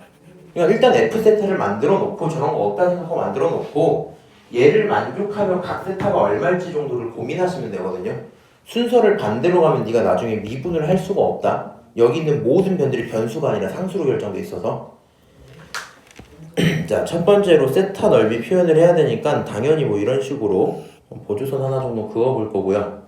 그러니까 일단 F 세타를 만들어 놓고 저런 거 없다 생각하고 만들어 놓고 얘를 만족하면 각 세타가 얼마일지 정도를 고민하시면 되거든요. 순서를 반대로 가면 네가 나중에 미분을 할 수가 없다. 여기 있는 모든 변들이 변수가 아니라 상수로 결정돼 있어서 자, 첫 번째로 세타 넓이 표현을 해야 되니까 당연히 뭐 이런 식으로 보조선 하나 정도 그어볼 거고요.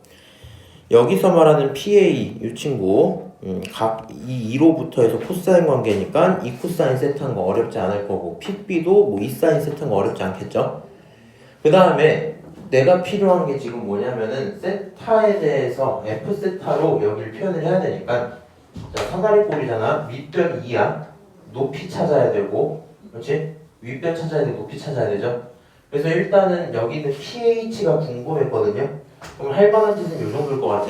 여기서 말하는 PA 이 친구 각 이 2로부터 해서 코사인 관계니까 이 코사인 세트한 거 어렵지 않을 거고 픽B도 뭐 이 사인 세트한 거 어렵지 않겠죠. 그 다음에 내가 필요한 게 지금 뭐냐면은 세타에 대해서 F 세타로 여기를 표현을 해야 되니까 자 사다리 꼴이잖아. 밑변 2야. 높이 찾아야 되고 그렇지? 윗변 찾아야 되고 높이 찾아야 되죠. 그래서 일단은 여기 있는 pH가 궁금했거든요. 그럼 할 만한 짓은 이 정도일 것 같아.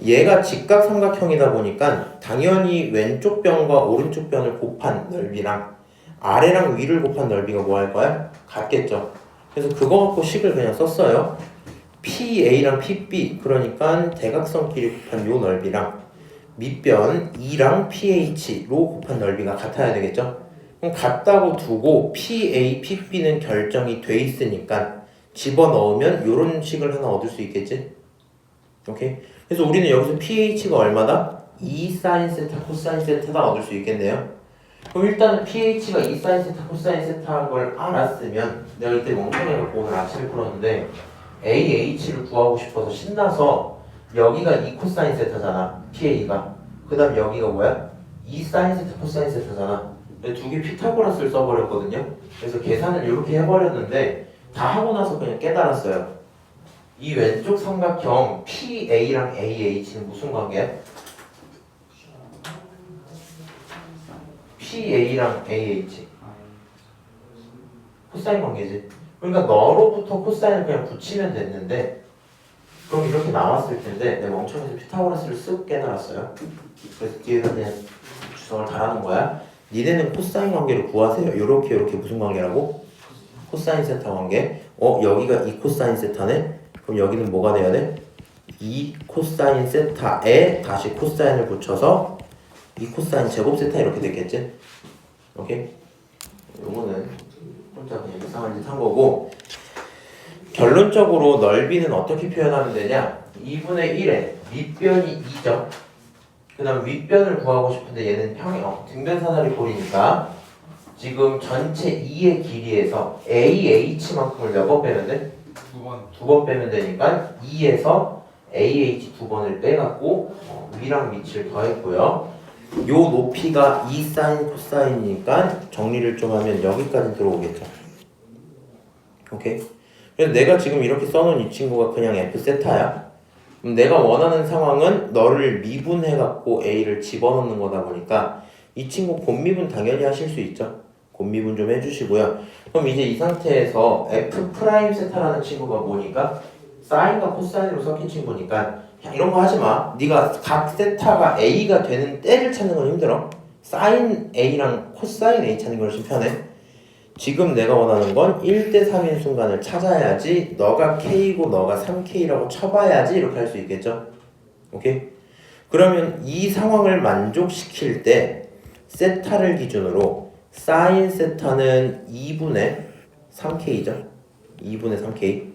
얘가 직각삼각형이다 보니까 당연히 왼쪽 변과 오른쪽 변을 곱한 넓이랑 아래랑 위를 곱한 넓이가 뭐 할 거야? 같겠죠. 그래서 그거 갖고 식을 그냥 썼어요. PA랑 PB, 그러니까 대각선끼리 곱한 요 넓이랑 밑변 E랑 PH로 곱한 넓이가 같아야 되겠죠. 그럼 같다고 두고 PA, PB는 결정이 돼 있으니까 집어넣으면 요런 식을 하나 얻을 수 있겠지. 오케이? 그래서 우리는 여기서 PH가 얼마다? 2 사인 세타 코사인 세타다 얻을 수 있겠네요. 그럼 일단은 PH가 2 사인 세타 코사인 세타인 걸 알았으면, 내가 이때 멍청해갖고 오늘 아침에 풀었는데 AH를 구하고 싶어서 신나서 여기가 2 코사인 세타잖아, PA가. 그 다음 여기가 뭐야? 2 사인 세타 코사인 세타잖아. 두 개 피타고라스를 써버렸거든요. 그래서 계산을 이렇게 해버렸는데 다 하고 나서 그냥 깨달았어요. 이 왼쪽 삼각형 PA랑 AH는 무슨 관계야? PA랑 AH 코사인 관계지. 그러니까 너로부터 코사인을 그냥 붙이면 됐는데, 그럼 이렇게 나왔을 텐데 내가 멍청해서 피타고라스를 쓱 깨달았어요. 그래서 뒤에다 그냥 주성을 달아놓은 거야. 니네는 코사인 관계를 구하세요. 요렇게 무슨 관계라고? 코사인 세타 관계. 여기가 2 코사인 세타네? 그럼 여기는 뭐가 돼야 돼? 2 코사인 세타에 다시 코사인을 붙여서 2 코사인 제곱 세타 이렇게 됐겠지? 오케이? 요거는 혼자 그냥 이상한 짓 한 거고, 결론적으로 넓이는 어떻게 표현하면 되냐? 2분의 1에 밑변이 2죠. 그 다음 윗변을 구하고 싶은데 얘는 등변 사다리 꼴이니까 지금 전체 2의 길이에서 AH만큼을 몇 번 빼면 돼? 두 번 빼면 되니까 2에서 AH 2번을 빼갖고 위랑 밑을 더했고요. 요 높이가 2 사인 코사인이니까 정리를 좀 하면 여기까지 들어오겠죠. 오케이? 그래서 내가 지금 이렇게 써놓은 이 친구가 그냥 F 세타야. 그럼 내가 원하는 상황은 너를 미분해갖고 A를 집어넣는 거다 보니까 이 친구 곱미분 당연히 하실 수 있죠. 곱미분 좀 해주시고요. 그럼 이제 이 상태에서 F 프라임 세타라는 친구가 뭐니까? 사인과 코사인으로 섞인 친구니까 이런 거 하지 마. 네가 각 세타가 A가 되는 때를 찾는 건 힘들어. 사인 A랑 코사인 A 찾는 게 훨씬 편해. 지금 내가 원하는 건 1대 3인 순간을 찾아야지, 너가 K고 너가 3K라고 쳐봐야지 이렇게 할 수 있겠죠? 오케이? 그러면 이 상황을 만족시킬 때 세타를 기준으로 사인 세타는 2분의 3K죠? 2분의 3K.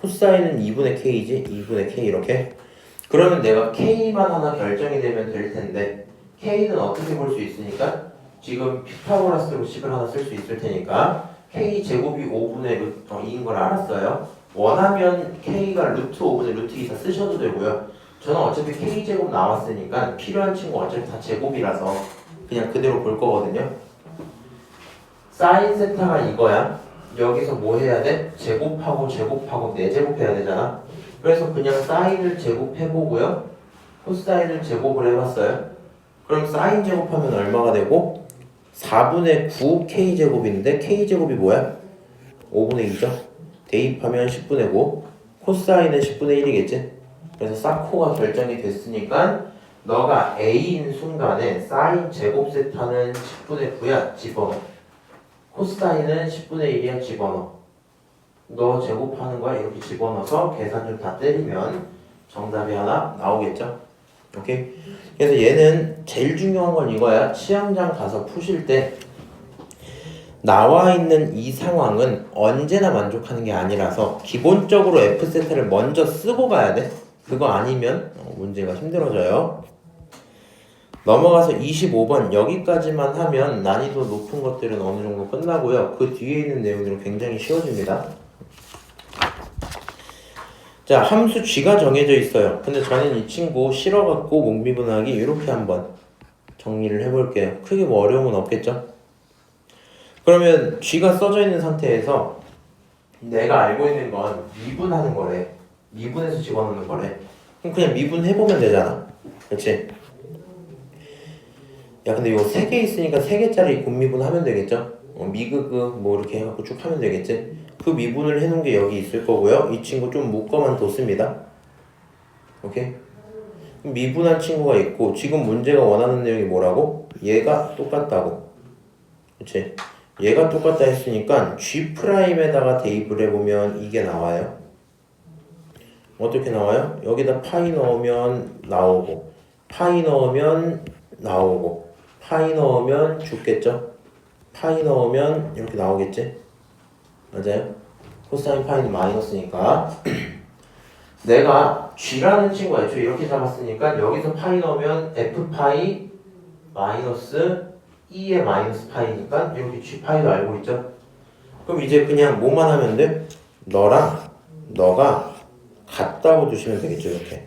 코사인은 2분의 K지? 2분의 K 이렇게. 그러면 내가 K만 하나 결정이 되면 될 텐데 K는 어떻게 볼 수 있으니까? 지금 피타고라스로 식을 하나 쓸 수 있을 테니까 K 제곱이 5분의 2인 걸 알았어요. 원하면 K가 루트 5분의 루트 2 다 쓰셔도 되고요. 저는 어차피 K 제곱 나왔으니까 필요한 친구 어차피 다 제곱이라서 그냥 그대로 볼 거거든요. 사인 세타가 이거야. 여기서 뭐 해야 돼? 제곱하고 4제곱 해야 되잖아. 그래서 그냥 사인을 제곱해보고요. 코사인을 제곱을 해봤어요. 그럼 사인 제곱하면 얼마가 되고? 4분의 9 K제곱인데 K제곱이 뭐야? 5분의 2죠? 대입하면 10분의 9. 코사인은 10분의 1이겠지? 그래서 사코가 결정이 됐으니까 너가 A인 순간에 사인 제곱 세타는 10분의 9야. 집어넣어. 코사인은 10분의 1이야. 집어넣어. 너 제곱하는 거야. 이렇게 집어넣어서 계산을 다 때리면 정답이 하나 나오겠죠? 오케이? 그래서 얘는 제일 중요한 건 이거야. 시험장 가서 푸실 때 나와 있는 이 상황은 언제나 만족하는 게 아니라서 기본적으로 F 세타를 먼저 쓰고 가야 돼. 그거 아니면 문제가 힘들어져요. 넘어가서 25번 여기까지만 하면 난이도 높은 것들은 어느 정도 끝나고요. 그 뒤에 있는 내용들은 굉장히 쉬워집니다. 자, 함수 G가 정해져 있어요. 근데 저는 이 친구 실어갖고 몽비분하기 이렇게 한번 정리를 해볼게요. 크게 뭐 어려움은 없겠죠? 그러면 G가 써져 있는 상태에서 내가 알고 있는 건 미분하는 거래. 미분해서 집어넣는 거래. 그럼 그냥 미분해보면 되잖아. 그렇지? 야, 근데 이거 3개 있으니까 3개짜리 곱미분 하면 되겠죠? 미그그 뭐 이렇게 해갖고 쭉 하면 되겠지? 그 미분을 해놓은 게 여기 있을 거고요. 이 친구 좀 묶어만 뒀습니다. 오케이? 미분한 친구가 있고 지금 문제가 원하는 내용이 뭐라고? 얘가 똑같다고. 그치? 얘가 똑같다 했으니까 G'에다가 대입을 해보면 이게 나와요. 어떻게 나와요? 여기다 파이 넣으면 나오고 파이 넣으면 나오고 파이 넣으면 죽겠죠? 파이 넣으면 이렇게 나오겠지? 맞아요? 코사인 파이는 마이너스니까 내가 G라는 친구가 애초에 이렇게 잡았으니까 여기서 파이 넣으면 F파이 마이너스 2의 마이너스 파이니까 이렇게 G파이도 알고 있죠? 그럼 이제 그냥 뭐만 하면 돼? 너랑 너가 같다고 두시면 되겠죠, 이렇게.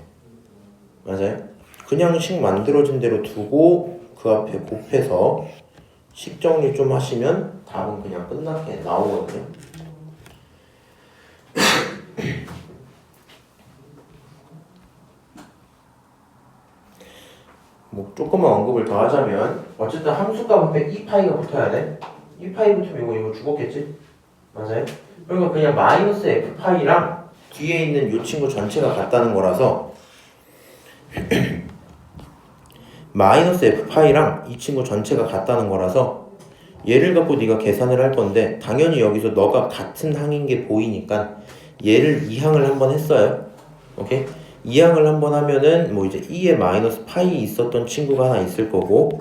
맞아요? 그냥 식 만들어진 대로 두고 그 앞에 곱해서 식 정리 좀 하시면 답은 그냥 끝나게 나오거든요. 뭐 조금만 언급을 더 하자면 어쨌든 함수값 앞에 2파이가 붙어야 돼. 2파이 붙으면 이거 죽었겠지? 맞아요? 그러니까 그냥 마이너스 F파이랑 뒤에 있는 이 친구 전체가 같다는 거라서 마이너스 F파이랑 이 친구 전체가 같다는 거라서 얘를 갖고 네가 계산을 할 건데 당연히 여기서 너가 같은 항인 게 보이니까 얘를 2항을 한번 했어요. 오케이? 2항을 한번 하면은 뭐 이제 2에 마이너스 파이 있었던 친구가 하나 있을 거고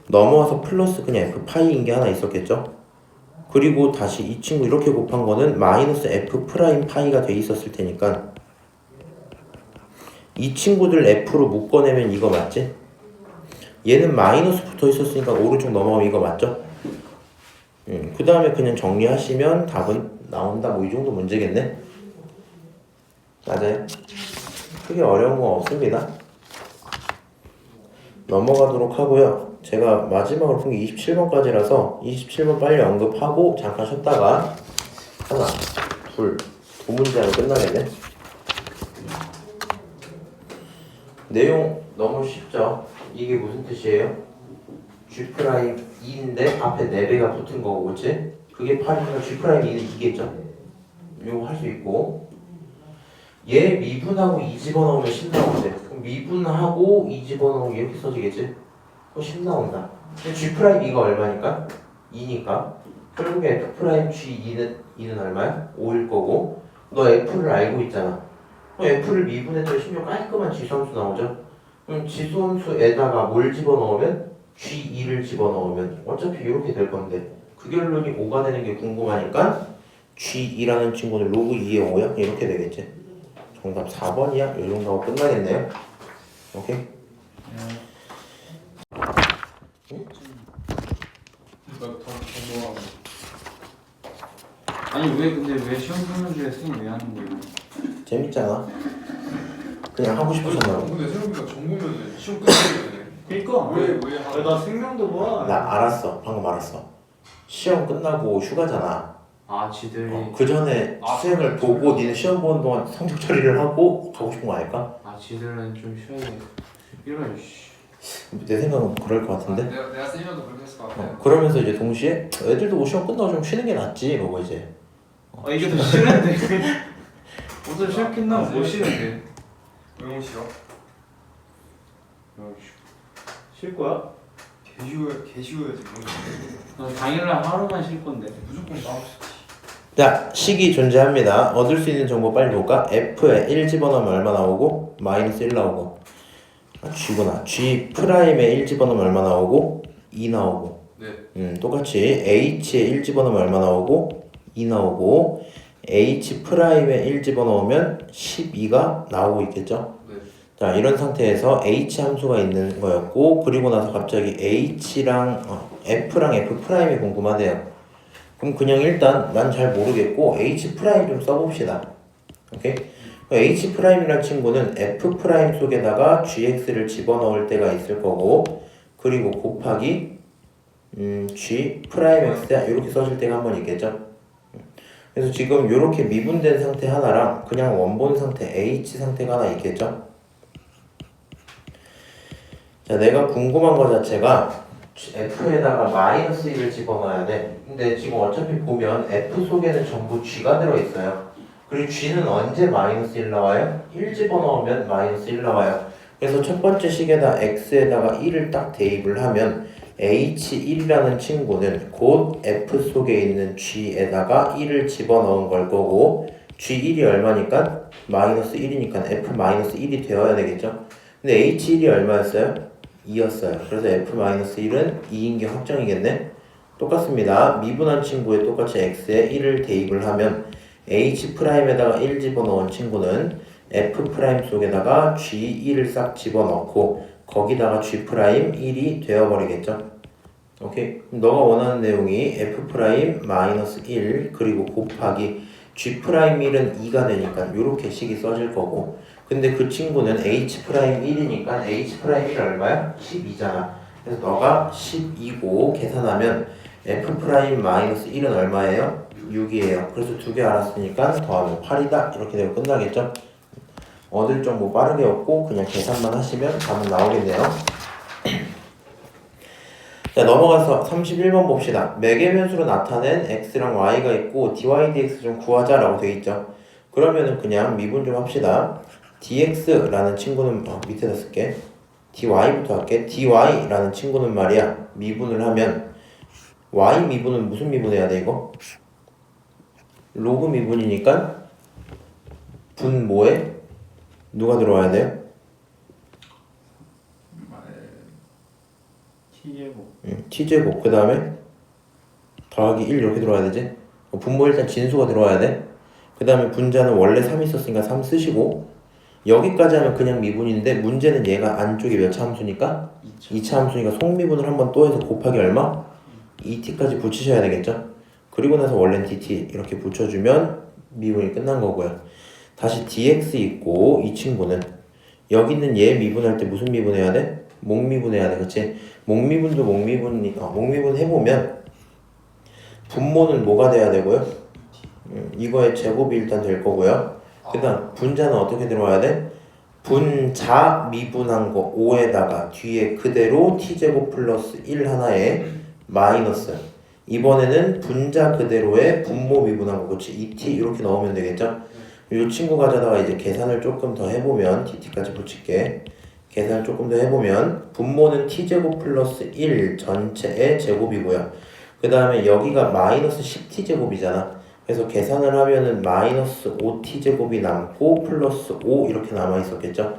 넘어와서 플러스 그냥 F파이인 게 하나 있었겠죠? 그리고 다시 이 친구 이렇게 곱한 거는 마이너스 F 프라임 파이가 돼 있었을 테니까 이 친구들 F로 묶어내면 이거 맞지? 얘는 마이너스 붙어 있었으니까 오른쪽 넘어가면 이거 맞죠? 그 다음에 그냥 정리하시면 답은 나온다. 뭐 이 정도 문제겠네? 맞아요? 크게 어려운 거 없습니다. 넘어가도록 하고요. 제가 마지막으로 푼 게 27번까지라서 27번 빨리 언급하고 잠깐 쉬었다가 하나, 둘, 두 문제 하면 끝나겠네. 내용 너무 쉽죠? 이게 무슨 뜻이에요? G'2인데 앞에 4배가 붙은 거고, 그치? 그게 8이니까 G'2는 2겠죠? 이거 할 수 있고 얘 미분하고 2 집어넣으면 10 나오는데 그럼 미분하고 2 집어넣으면 이렇게 써지겠지? 그럼 10 나온다. 근데 G'2가 얼마니까? 2니까 결국에 F'G2는 얼마야? 5일 거고 너 F를 알고 있잖아. 그럼 F를 미분했더니 심지어 깔끔한 지수함수 나오죠? 그럼 지수함수에다가 뭘 집어넣으면? G2를 집어넣으면 어차피 이렇게 될 건데 그 결론이 5가 되는 게 궁금하니까 G2라는 친구는 로그 2의 5야? 이렇게 되겠지? 정답 4번이야? 이 정도 하고 끝나겠네요. 오케이? 이거 더 궁금하고. 아니 근데 왜 시험 보는 주에 쌤 왜 하는 거예요? 재밌잖아. 그냥 하고 싶어서 나. 근데 생각보다 정보면은 시험 끝나면 그니까 왜 하나? 나 생명도 봐. 나 알았어. 방금 알았어. 시험 끝나고 휴가잖아. 아 지들이 그 전에 수행을 보고 니네 시험 보는 동안 성적 처리를 하고 가고 싶은 거 아닐까? 아 지들은 좀 쉬어야 돼. 이런 씨. 내 생각은 그럴 것 같은데? 내가 쌤이라도 그렇게 했을 것 같아. 그러면서 이제 동시에 애들도 뭐 시험 끝나고 좀 쉬는 게 낫지 이러고 이제 아 이게 더 싫은데. 어차피 시험 끝나면 뭐 싫은데. 왜 싫어? 쉴 거야? 개쉬워야지. 당일날 하루만 쉴 건데. 무조건 나오고 싶지. 자, 식이 존재합니다. 얻을 수 있는 정보 빨리 볼까? F에 1 집어넣으면 얼마 나오고? 마이너스 1 나오고. G구나. G 프라임에 1 집어넣으면 얼마 나오고? 2 나오고. 네. 똑같이 H에 1 집어넣으면 얼마 나오고? 2 나오고. H 프라임에 1 집어넣으면 12가 나오고 있겠죠? 네. 자, 이런 상태에서 H 함수가 있는 거였고, 그리고 나서 갑자기 H랑 F랑 F 프라임이 궁금하대요. 그럼 그냥 일단 난 잘 모르겠고 H 프라임 좀 써봅시다. 오케이? H 프라임이라는 친구는 F 프라임 속에다가 GX를 집어넣을 때가 있을 거고, 그리고 곱하기 G 프라임 X 이렇게 써질 때가 한 번 있겠죠? 그래서 지금 이렇게 미분된 상태 하나랑 그냥 원본 상태 H 상태가 하나 있겠죠? 자, 내가 궁금한 거 자체가 F에다가 마이너스 1을 집어넣어야 돼. 근데 지금 어차피 보면 F 속에는 전부 G가 들어있어요. 그리고 G는 언제 마이너스 1 나와요? 1 집어넣으면 마이너스 1 나와요. 그래서 첫 번째 식에다 X에다가 1을 딱 대입을 하면 H1이라는 친구는 곧 F 속에 있는 G에다가 1을 집어넣은 걸 거고 G1이 얼마니까? 마이너스 1이니까 F-1이 되어야 되겠죠? 근데 H1이 얼마였어요? 2였어요. 그래서 F-1은 2인 게 확정이겠네? 똑같습니다. 미분한 친구에 똑같이 X에 1을 대입을 하면 H'에다가 1 집어넣은 친구는 F' 속에다가 G1을 싹 집어넣고 거기다가 G'1이 되어버리겠죠? 오케이? 그럼 너가 원하는 내용이 F'-1 그리고 곱하기 G'1은 2가 되니까 이렇게 식이 써질 거고 근데 그 친구는 H'1이니까 H'1이 얼마야? 12잖아. 그래서 너가 12고 계산하면 F'-1은 얼마예요? 6이에요. 그래서 두 개 알았으니까 더하면 8이다. 이렇게 되면 끝나겠죠? 얻을 정보 빠르게 얻고 그냥 계산만 하시면 답은 나오겠네요. 자, 넘어가서 31번 봅시다. 매개변수로 나타낸 x랑 y가 있고 dy, dx 좀 구하자라고 되어 있죠. 그러면은 그냥 미분 좀 합시다. dx라는 친구는 밑에다 쓸게. dy부터 할게. dy라는 친구는 말이야 미분을 하면 y 미분은 무슨 미분해야 돼 이거? 로그 미분이니까 분모에 누가 들어와야 돼요? t제곱 그 다음에 더하기 1 이렇게 들어와야 되지? 분모 일단 진수가 들어와야 돼. 그 다음에 분자는 원래 3 있었으니까 3 쓰시고 여기까지 하면 그냥 미분인데 문제는 얘가 안쪽에 몇 차 함수니까? 2차 함수니까 속미분을 한번 또 해서 곱하기 얼마? 2t까지 붙이셔야 되겠죠? 그리고 나서 원래는 dt 이렇게 붙여주면 미분이 끝난 거고요. 다시 dx 있고 이 친구는 여기 있는 얘 미분할 때 무슨 미분해야 돼? 목미분해야 돼. 그치? 목미분도 목미분 해보면 분모는 뭐가 돼야 되고요? 이거의 제곱이 일단 될 거고요. 그 다음 분자는 어떻게 들어와야 돼? 분자 미분한 거 5에다가 뒤에 그대로 t제곱 플러스 1 하나에 마이너스 이번에는 분자 그대로의 분모 미분한 거 그치? 2t 이렇게 넣으면 되겠죠? 이 친구 가져다가 이제 계산을 조금 더 해보면 dt까지 붙일게. 계산을 조금 더 해보면 분모는 t제곱 플러스 1 전체의 제곱이고요. 그 다음에 여기가 마이너스 10t제곱이잖아. 그래서 계산을 하면은 마이너스 5t제곱이 남고 플러스 5 이렇게 남아있었겠죠?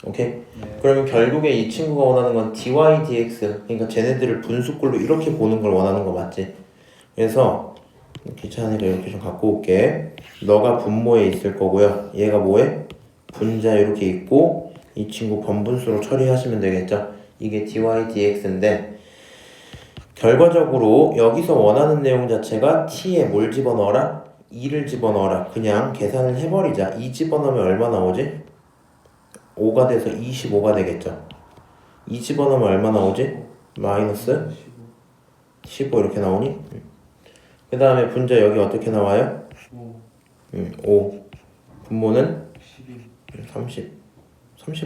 오케이? 네. 그러면 결국에 이 친구가 원하는 건 dy, dx 그러니까 쟤네들을 분수꼴로 이렇게 보는 걸 원하는 거 맞지? 그래서 귀찮으니까 이렇게 좀 갖고 올게. 너가 분모에 있을 거고요. 얘가 뭐해? 분자 이렇게 있고 이 친구 번분수로 처리하시면 되겠죠? 이게 dy, dx인데 결과적으로 여기서 원하는 내용 자체가 t에 뭘 집어넣어라? 2를 집어넣어라. 그냥 계산을 해버리자. 2 집어넣으면 얼마 나오지? 5가 돼서 25가 되겠죠? 2 집어넣으면 얼마 나오지? 마이너스 15 이렇게 나오니? 그 다음에 분자 여기 어떻게 나와요? 5 분모는 30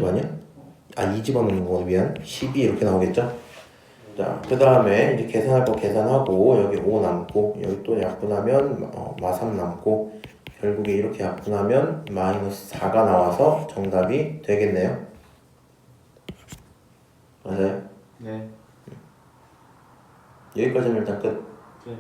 아니야? 2 집어넣는 거구나. 미안. 12 이렇게 나오겠죠? 자, 그 다음에 이제 계산할 거 계산하고 여기 5 남고 여기 또 약분하면 마3 남고 결국에 이렇게 약분하면 마이너스 4가 나와서 정답이 되겠네요. 맞아요? 네. 여기까지는 일단 끝. 네.